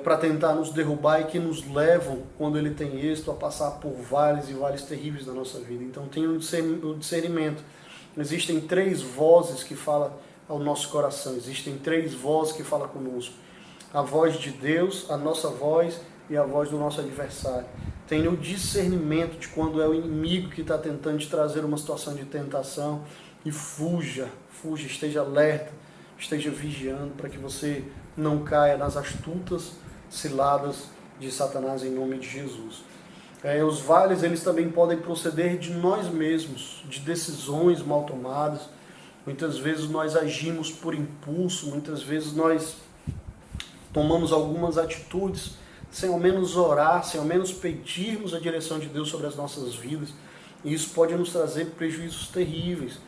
[SPEAKER 1] para tentar nos derrubar e que nos levam, quando ele tem êxito, a passar por vales e vales terríveis da nossa vida. Então tenha um discernimento. Existem 3 vozes que falam ao nosso coração, existem 3 vozes que falam conosco. A voz de Deus, a nossa voz e a voz do nosso adversário. Tenha o discernimento de quando é o inimigo que está tentando te trazer uma situação de tentação e fuja, esteja alerta, esteja vigiando para que você não caia nas astutas ciladas de Satanás em nome de Jesus. Os vales eles também podem proceder de nós mesmos, de decisões mal tomadas. Muitas vezes nós agimos por impulso, muitas vezes nós tomamos algumas atitudes sem ao menos orar, sem ao menos pedirmos a direção de Deus sobre as nossas vidas. E isso pode nos trazer prejuízos terríveis.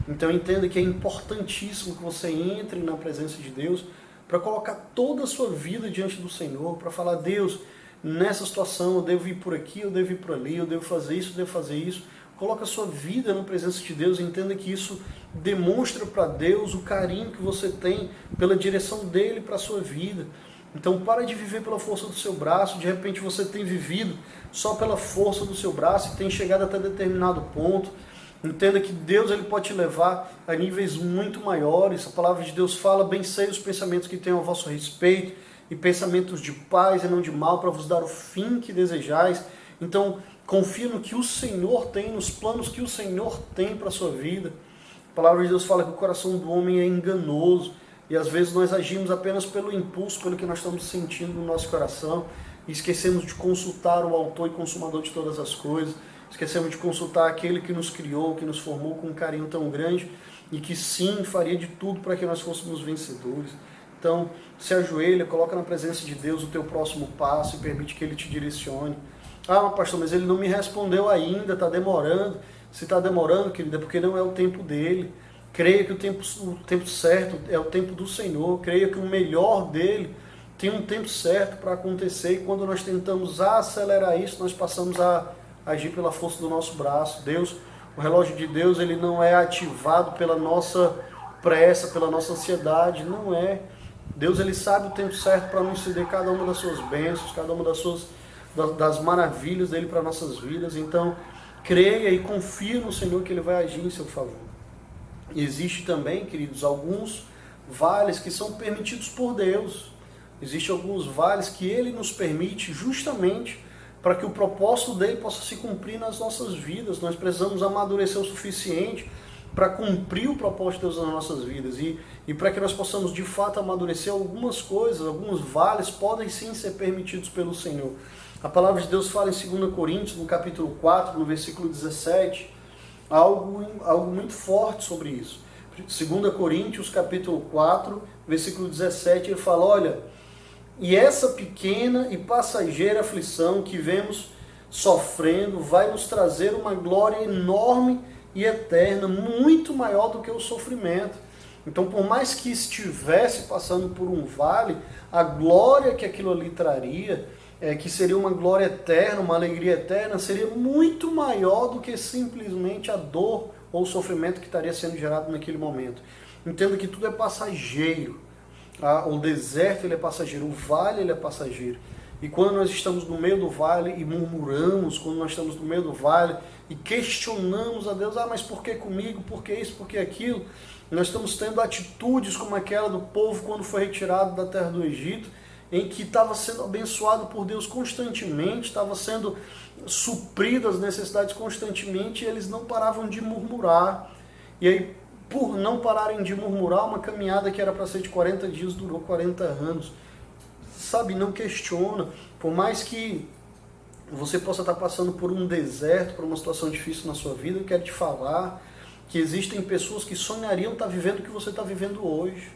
[SPEAKER 1] Então entenda que é importantíssimo que você entre na presença de Deus para colocar toda a sua vida diante do Senhor, para falar: Deus, nessa situação eu devo ir por aqui, eu devo ir por ali, eu devo fazer isso, eu devo fazer isso. Coloca a sua vida na presença de Deus e entenda que isso demonstra para Deus o carinho que você tem pela direção dele para a sua vida. Então para de viver pela força do seu braço. De repente você tem vivido só pela força do seu braço e tem chegado até determinado ponto Entenda que Deus ele pode te levar a níveis muito maiores. A palavra de Deus fala: bem sei os pensamentos que tenho a vosso respeito, e pensamentos de paz e não de mal, para vos dar o fim que desejais. Então, confia no que o Senhor tem, nos planos que o Senhor tem para a sua vida. A palavra de Deus fala que o coração do homem é enganoso, e às vezes nós agimos apenas pelo impulso, pelo que nós estamos sentindo no nosso coração, e esquecemos de consultar o autor e consumador de todas as coisas. Esquecemos de consultar aquele que nos criou, que nos formou com um carinho tão grande e que sim, faria de tudo para que nós fôssemos vencedores. Então, se ajoelha, coloca na presença de Deus o teu próximo passo e permite que Ele te direcione. Ah, pastor, mas Ele não me respondeu ainda, está demorando. Se está demorando, querida, é porque não é o tempo dEle. Creia que o tempo certo é o tempo do Senhor. Creia que o melhor dEle tem um tempo certo para acontecer. E quando nós tentamos acelerar isso, nós passamos a agir pela força do nosso braço. Deus, o relógio de Deus, ele não é ativado pela nossa pressa, pela nossa ansiedade, não é. Deus, ele sabe o tempo certo para nos ceder cada uma das suas bênçãos, cada uma das maravilhas dele para nossas vidas. Então, creia e confia no Senhor que ele vai agir em seu favor. E existe também, queridos, alguns vales que são permitidos por Deus. Existem alguns vales que ele nos permite justamente para que o propósito dele possa se cumprir nas nossas vidas. Nós precisamos amadurecer o suficiente para cumprir o propósito de Deus nas nossas vidas. E para que nós possamos de fato amadurecer algumas coisas, alguns vales podem sim ser permitidos pelo Senhor. A palavra de Deus fala em 2 Coríntios, no capítulo 4, no versículo 17, algo muito forte sobre isso. 2 Coríntios, capítulo 4, versículo 17, ele fala: olha, e essa pequena e passageira aflição que vemos sofrendo vai nos trazer uma glória enorme e eterna, muito maior do que o sofrimento. Então, por mais que estivesse passando por um vale, a glória que aquilo ali traria, que seria uma glória eterna, uma alegria eterna, seria muito maior do que simplesmente a dor ou o sofrimento que estaria sendo gerado naquele momento. Entenda que tudo é passageiro. O deserto ele é passageiro, o vale ele é passageiro. E quando nós estamos no meio do vale e murmuramos, quando nós estamos no meio do vale e questionamos a Deus: mas por que comigo, por que isso, por que aquilo? Nós estamos tendo atitudes como aquela do povo quando foi retirado da terra do Egito, em que estava sendo abençoado por Deus constantemente, estava sendo suprido as necessidades constantemente, e eles não paravam de murmurar. E aí, por não pararem de murmurar, uma caminhada que era para ser de 40 dias durou 40 anos. Sabe, não questiona. Por mais que você possa estar passando por um deserto, por uma situação difícil na sua vida, eu quero te falar que existem pessoas que sonhariam estar vivendo o que você está vivendo hoje.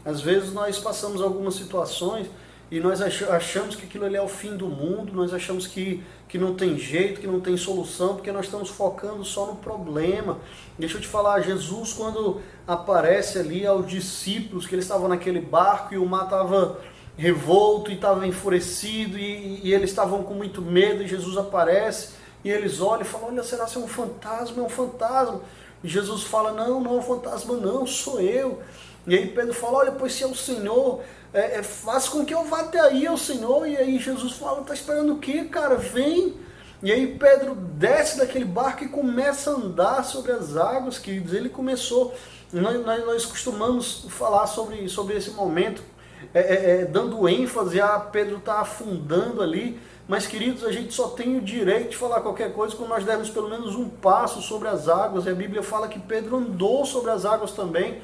[SPEAKER 1] Às vezes nós passamos algumas situações e nós achamos que aquilo ali é o fim do mundo, nós achamos que não tem jeito, que não tem solução, porque nós estamos focando só no problema. Deixa eu te falar, Jesus, quando aparece ali aos discípulos, que eles estavam naquele barco e o mar estava revolto e estava enfurecido e eles estavam com muito medo, e Jesus aparece e eles olham e falam: olha, será que é um fantasma? É um fantasma. E Jesus fala: não é um fantasma não, sou eu. E aí Pedro fala: olha, pois se é o Senhor, faz com que eu vá até aí ao Senhor. E aí Jesus fala: tá esperando o quê, cara? Vem. E aí Pedro desce daquele barco e começa a andar sobre as águas, queridos. Ele começou, nós costumamos falar sobre esse momento, dando ênfase a Pedro estar afundando ali. Mas, queridos, a gente só tem o direito de falar qualquer coisa quando nós dermos pelo menos um passo sobre as águas. E a Bíblia fala que Pedro andou sobre as águas também,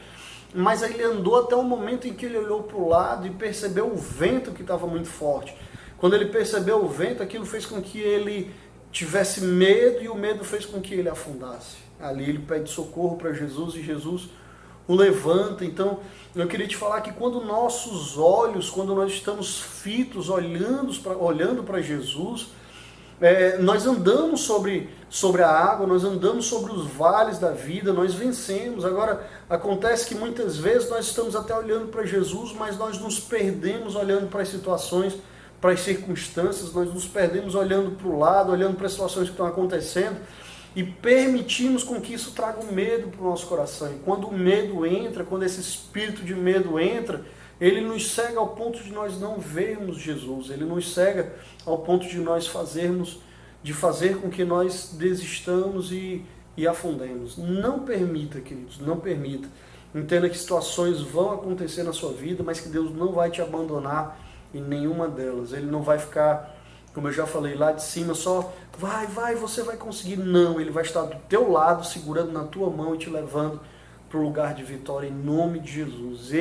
[SPEAKER 1] mas ele andou até o momento em que ele olhou para o lado e percebeu o vento que estava muito forte. Quando ele percebeu o vento, aquilo fez com que ele tivesse medo, e o medo fez com que ele afundasse. Ali ele pede socorro para Jesus e Jesus o levanta. Então, eu queria te falar que quando nossos olhos, quando nós estamos fitos, olhando para Jesus, nós andamos sobre a água, nós andamos sobre os vales da vida, nós vencemos. Agora, acontece que muitas vezes nós estamos até olhando para Jesus, mas nós nos perdemos olhando para as situações, para as circunstâncias, nós nos perdemos olhando para o lado, olhando para as situações que estão acontecendo, e permitimos com que isso traga um medo para o nosso coração. E quando o medo entra, quando esse espírito de medo entra, ele nos cega ao ponto de nós não vermos Jesus. Ele nos cega ao ponto de nós fazer com que nós desistamos e e afundemos. Não permita, queridos, não permita. Entenda que situações vão acontecer na sua vida, mas que Deus não vai te abandonar em nenhuma delas. Ele não vai ficar, como eu já falei, lá de cima só, vai, você vai conseguir. Não, Ele vai estar do teu lado, segurando na tua mão e te levando para o lugar de vitória em nome de Jesus.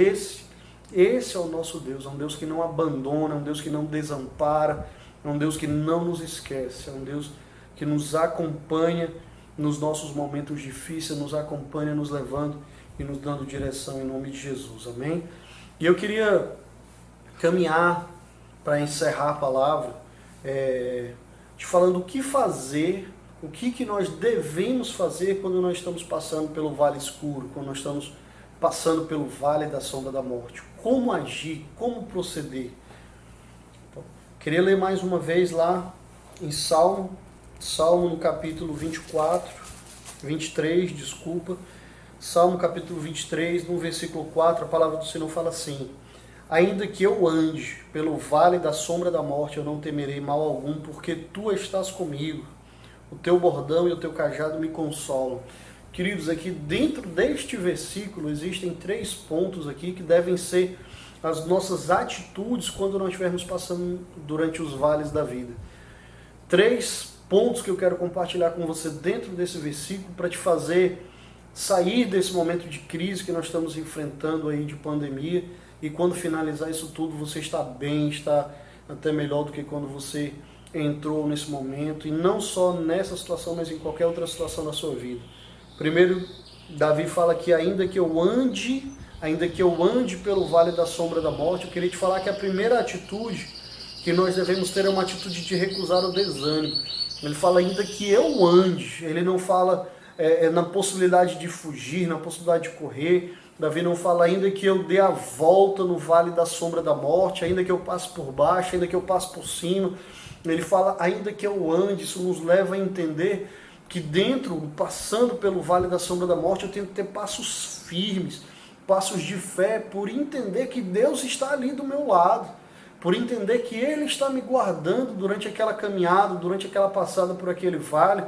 [SPEAKER 1] Esse é o nosso Deus, é um Deus que não abandona, é um Deus que não desampara, é um Deus que não nos esquece, é um Deus que nos acompanha nos nossos momentos difíceis, nos acompanha, nos levando e nos dando direção em nome de Jesus, amém? E eu queria caminhar para encerrar a palavra, te falando o que fazer, o que nós devemos fazer quando nós estamos passando pelo vale escuro, quando nós estamos passando pelo vale da sombra da morte. Como agir, como proceder. Então, queria ler mais uma vez lá em Salmo no capítulo 23, Salmo capítulo 23, no versículo 4, a palavra do Senhor fala assim: ainda que eu ande pelo vale da sombra da morte, eu não temerei mal algum, porque tu estás comigo. O teu bordão e o teu cajado me consolam. Queridos, aqui dentro deste versículo existem 3 pontos aqui que devem ser as nossas atitudes quando nós estivermos passando durante os vales da vida. 3 pontos que eu quero compartilhar com você dentro desse versículo para te fazer sair desse momento de crise que nós estamos enfrentando aí de pandemia, e quando finalizar isso tudo você está bem, está até melhor do que quando você entrou nesse momento, e não só nessa situação, mas em qualquer outra situação da sua vida. Primeiro, Davi fala que ainda que eu ande pelo vale da sombra da morte, eu queria te falar que a primeira atitude que nós devemos ter é uma atitude de recusar o desânimo. Ele fala ainda que eu ande, ele não fala na possibilidade de fugir, na possibilidade de correr. Davi não fala ainda que eu dê a volta no vale da sombra da morte, ainda que eu passe por baixo, ainda que eu passe por cima. Ele fala ainda que eu ande. Isso nos leva a entender que passando pelo vale da sombra da morte, eu tenho que ter passos firmes, passos de fé, por entender que Deus está ali do meu lado, por entender que Ele está me guardando durante aquela caminhada, durante aquela passada por aquele vale.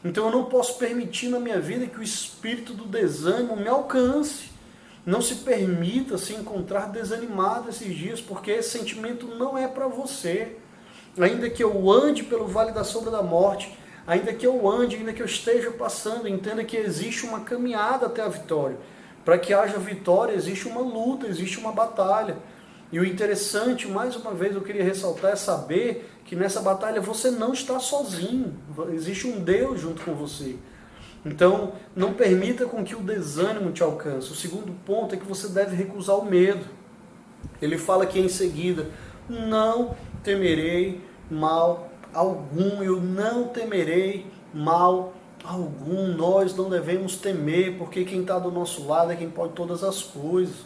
[SPEAKER 1] Então eu não posso permitir na minha vida que o espírito do desânimo me alcance. Não se permita se encontrar desanimado esses dias, porque esse sentimento não é para você. Ainda que eu ande pelo vale da sombra da morte, ainda que eu esteja passando, entenda que existe uma caminhada até a vitória. Para que haja vitória, existe uma luta, existe uma batalha. E o interessante, mais uma vez eu queria ressaltar, é saber que nessa batalha você não está sozinho. Existe um Deus junto com você. Então, não permita com que o desânimo te alcance. O segundo ponto é que você deve recusar o medo. Ele fala aqui em seguida: não temerei mal algum. Eu não temerei mal algum. Nós não devemos temer, porque quem está do nosso lado é quem pode todas as coisas.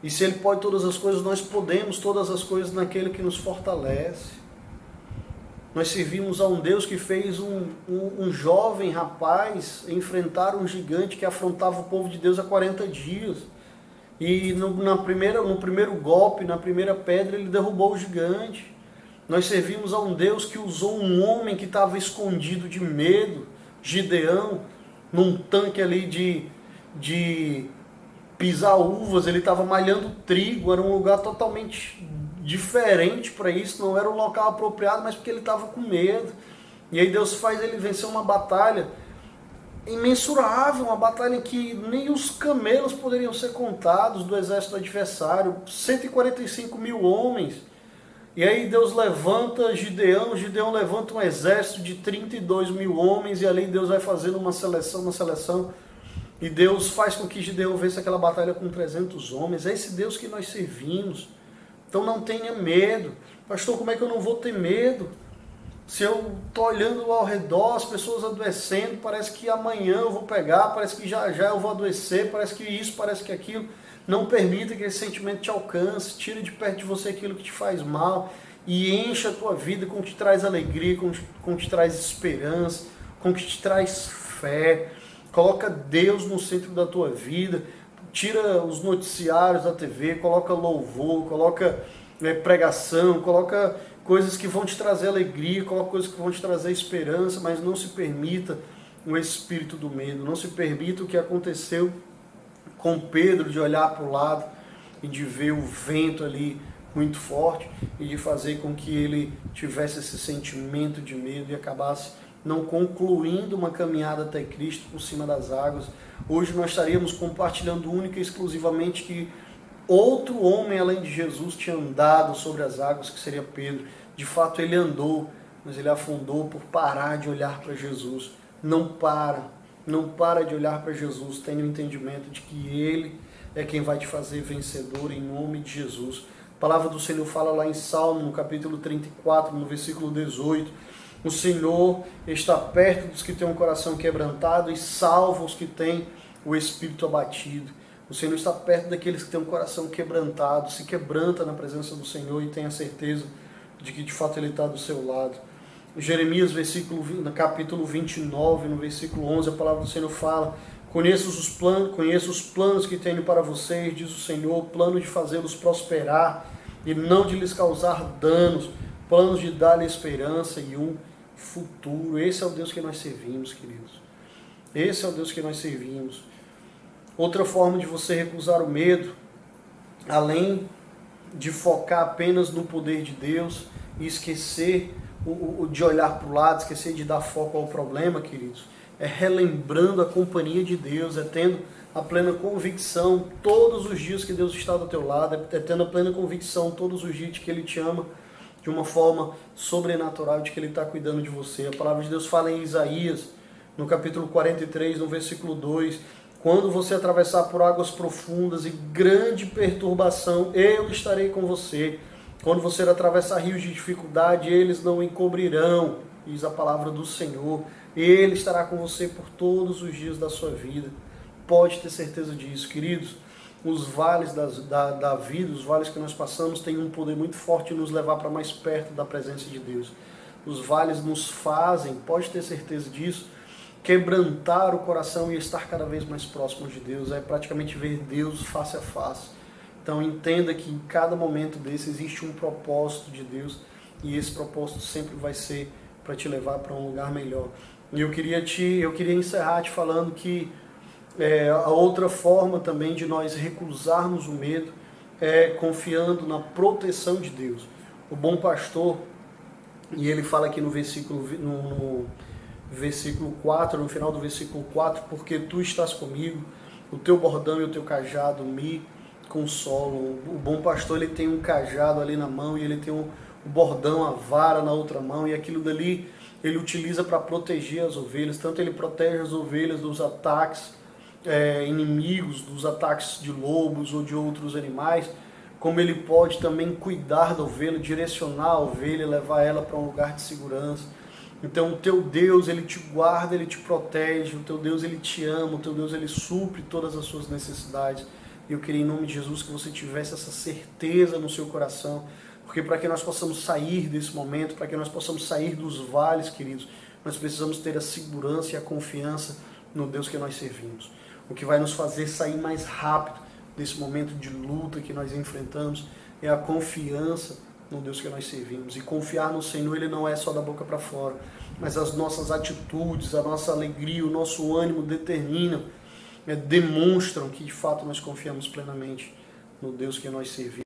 [SPEAKER 1] E se Ele pode todas as coisas, nós podemos todas as coisas naquele que nos fortalece. Nós servimos a um Deus que fez um jovem rapaz enfrentar um gigante que afrontava o povo de Deus há 40 dias. E no primeiro golpe, na primeira pedra, ele derrubou o gigante. Nós servimos a um Deus que usou um homem que estava escondido de medo, Gideão, num tanque ali de pisar uvas, ele estava malhando trigo, era um lugar totalmente diferente para isso, não era um local apropriado, mas porque ele estava com medo. E aí Deus faz ele vencer uma batalha imensurável, uma batalha em que nem os camelos poderiam ser contados do exército adversário, 145 mil homens. E aí Deus levanta Gideão levanta um exército de 32 mil homens, e ali Deus vai fazendo uma seleção, e Deus faz com que Gideão vença aquela batalha com 300 homens. É esse Deus que nós servimos. Então não tenha medo. Pastor, como é que eu não vou ter medo? Se eu estou olhando ao redor, as pessoas adoecendo, parece que amanhã eu vou pegar, parece que já eu vou adoecer, parece que isso, parece que aquilo. Não permita que esse sentimento te alcance, tire de perto de você aquilo que te faz mal e encha a tua vida com o que te traz alegria, com o que te traz esperança, com o que te traz fé. Coloca Deus no centro da tua vida, tira os noticiários da TV, coloca louvor, coloca pregação, coloca coisas que vão te trazer alegria, coloca coisas que vão te trazer esperança, mas não se permita o espírito do medo. Não se permita o que aconteceu com Pedro, de olhar para o lado e de ver o vento ali muito forte e de fazer com que ele tivesse esse sentimento de medo e acabasse não concluindo uma caminhada até Cristo por cima das águas. Hoje nós estaríamos compartilhando única e exclusivamente que outro homem além de Jesus tinha andado sobre as águas, que seria Pedro. De fato ele andou, mas ele afundou por parar de olhar para Jesus. Não para de olhar para Jesus, tenha o entendimento de que Ele é quem vai te fazer vencedor em nome de Jesus. A palavra do Senhor fala lá em Salmo, no capítulo 34, no versículo 18, o Senhor está perto dos que têm um coração quebrantado e salva os que têm o espírito abatido. O Senhor está perto daqueles que têm um coração quebrantado, se quebranta na presença do Senhor e tem a certeza de que de fato Ele está do seu lado. Jeremias, no capítulo 29, no versículo 11, a palavra do Senhor fala: conheço os planos que tenho para vocês, diz o Senhor, plano de fazê-los prosperar e não de lhes causar danos, planos de dar-lhe esperança e um futuro. Esse é o Deus que nós servimos, queridos. Esse é o Deus que nós servimos. Outra forma de você recusar o medo, além de focar apenas no poder de Deus e esquecer de olhar para o lado, esquecer de dar foco ao problema, queridos, é relembrando a companhia de Deus, é tendo a plena convicção todos os dias que Deus está do teu lado, é tendo a plena convicção todos os dias de que Ele te ama de uma forma sobrenatural, de que Ele está cuidando de você. A palavra de Deus fala em Isaías, no capítulo 43, no versículo 2, quando você atravessar por águas profundas e grande perturbação, eu estarei com você. Quando você atravessar rios de dificuldade, eles não encobrirão, diz a palavra do Senhor. Ele estará com você por todos os dias da sua vida. Pode ter certeza disso, queridos. Os vales da vida, os vales que nós passamos, têm um poder muito forte de nos levar para mais perto da presença de Deus. Os vales nos fazem, pode ter certeza disso, quebrantar o coração e estar cada vez mais próximos de Deus. É praticamente ver Deus face a face. Então entenda que em cada momento desse existe um propósito de Deus e esse propósito sempre vai ser para te levar para um lugar melhor. E eu queria encerrar te falando que a outra forma também de nós recusarmos o medo é confiando na proteção de Deus. O bom pastor, e ele fala aqui no versículo 4, no final do versículo 4, porque tu estás comigo, o teu bordão e o teu cajado me consolam. O bom pastor, ele tem um cajado ali na mão e ele tem o bordão, a vara na outra mão, e aquilo dali ele utiliza para proteger as ovelhas. Tanto ele protege as ovelhas dos ataques inimigos, dos ataques de lobos ou de outros animais, como ele pode também cuidar da ovelha, direcionar a ovelha, levar ela para um lugar de segurança. Então o teu Deus, ele te guarda, ele te protege, o teu Deus, ele te ama, o teu Deus, ele supre todas as suas necessidades. E eu queria, em nome de Jesus, que você tivesse essa certeza no seu coração, porque para que nós possamos sair desse momento, para que nós possamos sair dos vales, queridos, nós precisamos ter a segurança e a confiança no Deus que nós servimos. O que vai nos fazer sair mais rápido desse momento de luta que nós enfrentamos é a confiança no Deus que nós servimos. E confiar no Senhor, ele não é só da boca para fora, mas as nossas atitudes, a nossa alegria, o nosso ânimo determinam, demonstram que de fato nós confiamos plenamente no Deus que nós servimos.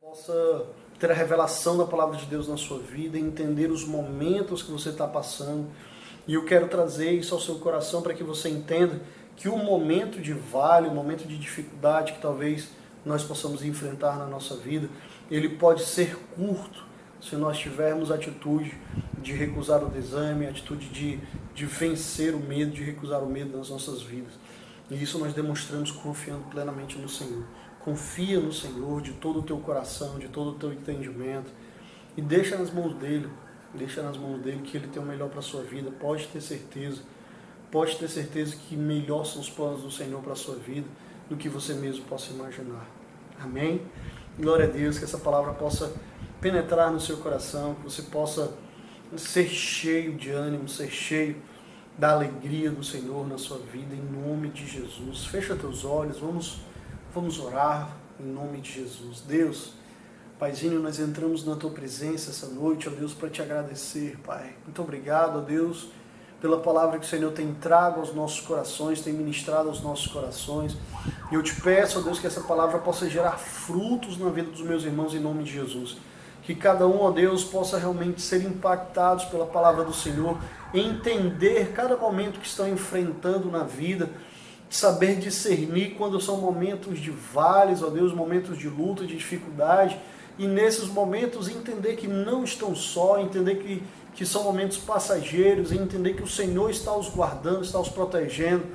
[SPEAKER 1] Possa ter a revelação da palavra de Deus na sua vida, entender os momentos que você está passando. E eu quero trazer isso ao seu coração para que você entenda que o momento de vale, o momento de dificuldade que talvez nós possamos enfrentar na nossa vida, ele pode ser curto se nós tivermos a atitude de recusar o desânimo, a atitude de vencer o medo, de recusar o medo nas nossas vidas. E isso nós demonstramos confiando plenamente no Senhor. Confia no Senhor de todo o teu coração, de todo o teu entendimento, e deixa nas mãos dele. Deixa nas mãos dele que ele tem o melhor para a sua vida. Pode ter certeza que melhor são os planos do Senhor para a sua vida do que você mesmo possa imaginar. Amém? Glória a Deus, que essa palavra possa penetrar no seu coração, que você possa ser cheio de ânimo, ser cheio da alegria do Senhor na sua vida, em nome de Jesus. Fecha teus olhos, vamos orar em nome de Jesus. Deus, Paizinho, nós entramos na Tua presença essa noite, ó Deus, para Te agradecer, Pai. Muito obrigado, ó Deus, pela palavra que o Senhor tem trago aos nossos corações, tem ministrado aos nossos corações. E eu Te peço, ó Deus, que essa palavra possa gerar frutos na vida dos meus irmãos em nome de Jesus. Que cada um, ó Deus, possa realmente ser impactados pela palavra do Senhor, entender cada momento que estão enfrentando na vida, saber discernir quando são momentos de vales, ó Deus, momentos de luta, de dificuldade, e nesses momentos entender que não estão só, entender que são momentos passageiros, e entender que o Senhor está os guardando, está os protegendo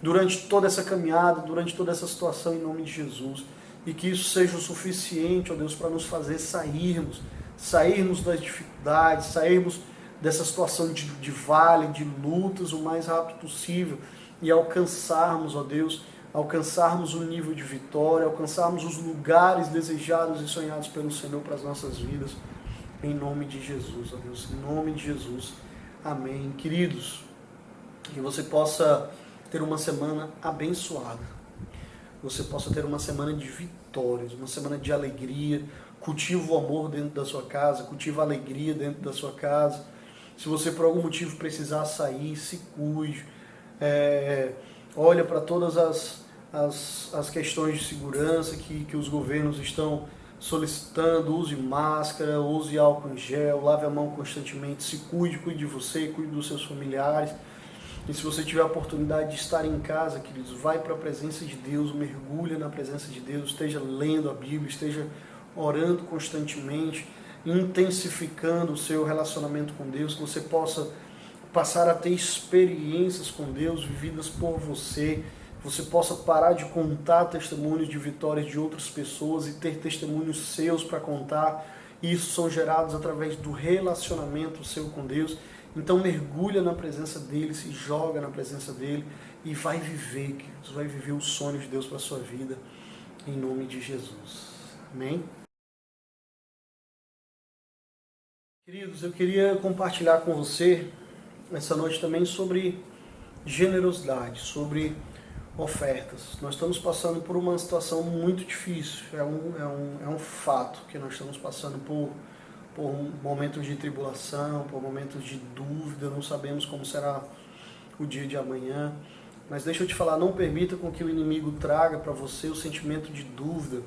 [SPEAKER 1] durante toda essa caminhada, durante toda essa situação em nome de Jesus. E que isso seja o suficiente, ó Deus, para nos fazer sairmos das dificuldades, sairmos dessa situação de vale, de lutas o mais rápido possível e alcançarmos, ó Deus, alcançarmos o nível de vitória, alcançarmos os lugares desejados e sonhados pelo Senhor para as nossas vidas, em nome de Jesus, ó Deus, em nome de Jesus, amém. Queridos, que você possa ter uma semana abençoada, você possa ter uma semana de vitórias, uma semana de alegria, cultiva o amor dentro da sua casa, cultiva a alegria dentro da sua casa. Se você por algum motivo precisar sair, se cuide, olha para todas as questões de segurança que os governos estão solicitando, use máscara, use álcool em gel, lave a mão constantemente, se cuide, cuide de você, cuide dos seus familiares. E se você tiver a oportunidade de estar em casa, queridos, vai para a presença de Deus, mergulha na presença de Deus, esteja lendo a Bíblia, esteja orando constantemente, intensificando o seu relacionamento com Deus, que você possa passar a ter experiências com Deus vividas por você, você possa parar de contar testemunhos de vitórias de outras pessoas e ter testemunhos seus para contar. Isso são gerados através do relacionamento seu com Deus. Então mergulha na presença dele, se joga na presença dele e vai viver, queridos, vai viver o sonho de Deus para a sua vida, em nome de Jesus. Amém? Queridos, eu queria compartilhar com você essa noite também sobre generosidade, sobre ofertas. Nós estamos passando por uma situação muito difícil, é um fato que nós estamos passando por momentos de tribulação, por momentos de dúvida, não sabemos como será o dia de amanhã, mas deixa eu te falar, não permita com que o inimigo traga para você o sentimento de dúvida,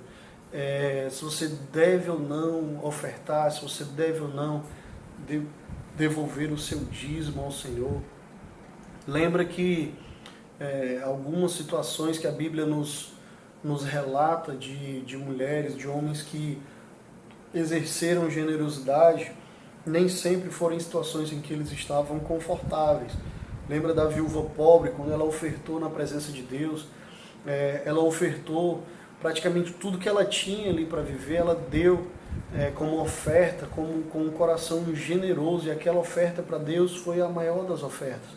[SPEAKER 1] se você deve ou não ofertar, se você deve ou não devolver o seu dízimo ao Senhor. Lembra que algumas situações que a Bíblia nos relata de mulheres, de homens que exerceram generosidade, nem sempre foram em situações em que eles estavam confortáveis. Lembra da viúva pobre, quando ela ofertou na presença de Deus, ela ofertou praticamente tudo que ela tinha ali para viver, ela deu como oferta, com um coração generoso, e aquela oferta para Deus foi a maior das ofertas.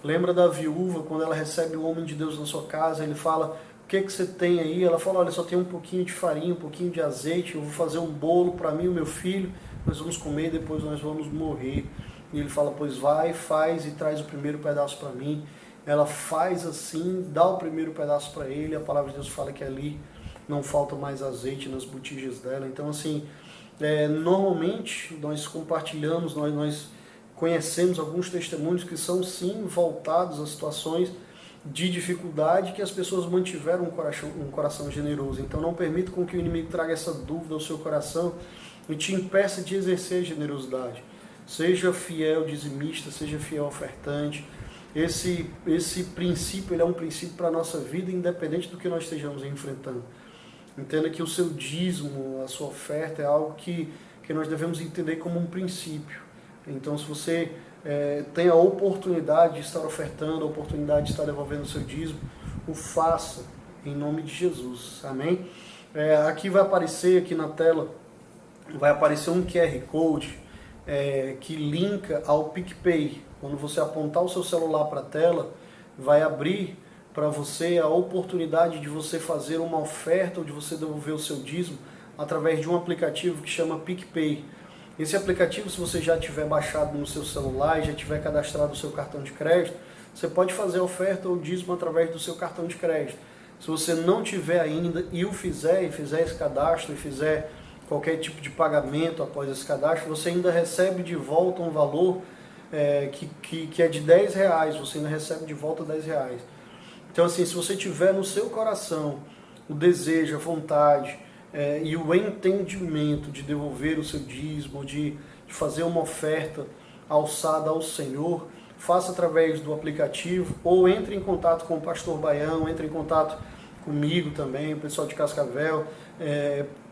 [SPEAKER 1] Lembra da viúva, quando ela recebe o homem de Deus na sua casa, ele fala: o que você tem aí? Ela fala: olha, só tem um pouquinho de farinha, um pouquinho de azeite, eu vou fazer um bolo para mim e o meu filho, nós vamos comer e depois nós vamos morrer. E ele fala: pois vai, faz e traz o primeiro pedaço para mim. Ela faz assim, dá o primeiro pedaço para ele, a palavra de Deus fala que ali não falta mais azeite nas botijas dela. Então assim, normalmente nós compartilhamos, nós conhecemos alguns testemunhos que são sim voltados a situações de dificuldade, que as pessoas mantiveram um coração generoso. Então não permita com que o inimigo traga essa dúvida ao seu coração e te impeça de exercer generosidade. Seja fiel dizimista, seja fiel ofertante. Esse princípio, ele é um princípio para a nossa vida, independente do que nós estejamos enfrentando. Entenda que o seu dízimo, a sua oferta, é algo que nós devemos entender como um princípio. Então, se você tem a oportunidade de estar ofertando, a oportunidade de estar devolvendo o seu dízimo, o faça em nome de Jesus. Amém? Aqui vai aparecer, aqui na tela, vai aparecer um QR Code que linka ao PicPay. Quando você apontar o seu celular para a tela, vai abrir para você a oportunidade de você fazer uma oferta ou de você devolver o seu dízimo através de um aplicativo que chama PicPay. Esse aplicativo, se você já tiver baixado no seu celular e já tiver cadastrado o seu cartão de crédito, você pode fazer a oferta ou dízimo através do seu cartão de crédito. Se você não tiver ainda e fizer esse cadastro e fizer qualquer tipo de pagamento após esse cadastro, você ainda recebe de volta um valor que é de R$10, você ainda recebe de volta R$10. Então assim, se você tiver no seu coração o desejo, a vontade e o entendimento de devolver o seu dízimo, de fazer uma oferta alçada ao Senhor, faça através do aplicativo ou entre em contato com o pastor Baião, entre em contato comigo também, o pessoal de Cascavel,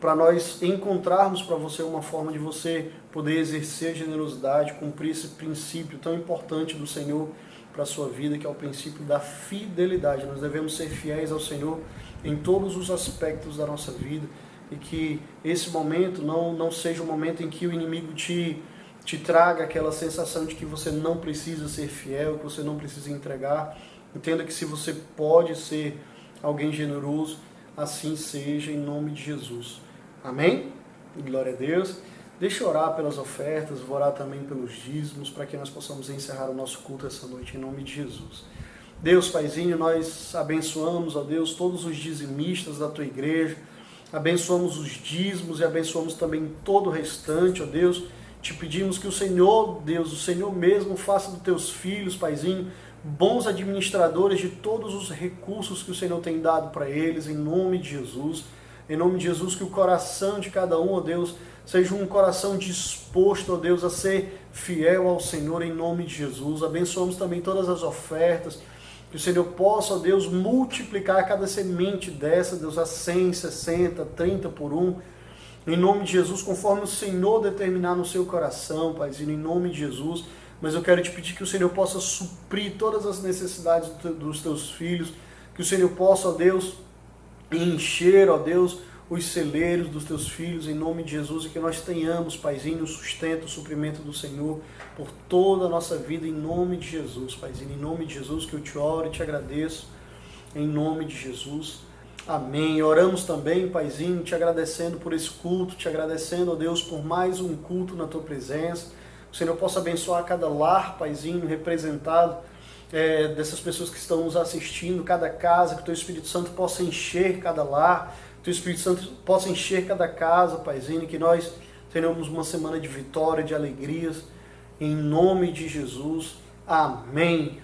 [SPEAKER 1] para nós encontrarmos para você uma forma de você poder exercer a generosidade, cumprir esse princípio tão importante do Senhor para a sua vida, que é o princípio da fidelidade. Nós devemos ser fiéis ao Senhor em todos os aspectos da nossa vida e que esse momento não seja um momento em que o inimigo te traga aquela sensação de que você não precisa ser fiel, que você não precisa entregar. Entenda que se você pode ser alguém generoso, assim seja, em nome de Jesus. Amém? Glória a Deus. Deixa eu orar pelas ofertas, vou orar também pelos dízimos, para que nós possamos encerrar o nosso culto essa noite, em nome de Jesus. Deus, Paizinho, nós abençoamos, ó Deus, todos os dizimistas da Tua igreja, abençoamos os dízimos e abençoamos também todo o restante, ó Deus. Te pedimos que o Senhor, Deus, o Senhor mesmo faça dos Teus filhos, Paizinho, bons administradores de todos os recursos que o Senhor tem dado para eles, em nome de Jesus. Em nome de Jesus, que o coração de cada um, ó Deus, seja um coração disposto, ó Deus, a ser fiel ao Senhor, em nome de Jesus. Abençoamos também todas as ofertas, que o Senhor possa, ó Deus, multiplicar cada semente dessa, Deus, a 100, 60, 30 por um, em nome de Jesus, conforme o Senhor determinar no seu coração, Paizinho, em nome de Jesus. Mas eu quero te pedir que o Senhor possa suprir todas as necessidades dos teus filhos, que o Senhor possa, ó Deus, encher, ó Deus, os celeiros dos teus filhos, em nome de Jesus, e que nós tenhamos, Paizinho, o sustento, o suprimento do Senhor por toda a nossa vida, em nome de Jesus, Paizinho, em nome de Jesus, que eu te oro e te agradeço, em nome de Jesus. Amém. Oramos também, Paizinho, te agradecendo por esse culto, te agradecendo, ó Deus, por mais um culto na tua presença. O Senhor possa abençoar cada lar, Paizinho, representado dessas pessoas que estão nos assistindo, cada casa, que o Teu Espírito Santo possa encher cada lar, que o Teu Espírito Santo possa encher cada casa, Paizinho, que nós tenhamos uma semana de vitória, de alegrias, em nome de Jesus. Amém.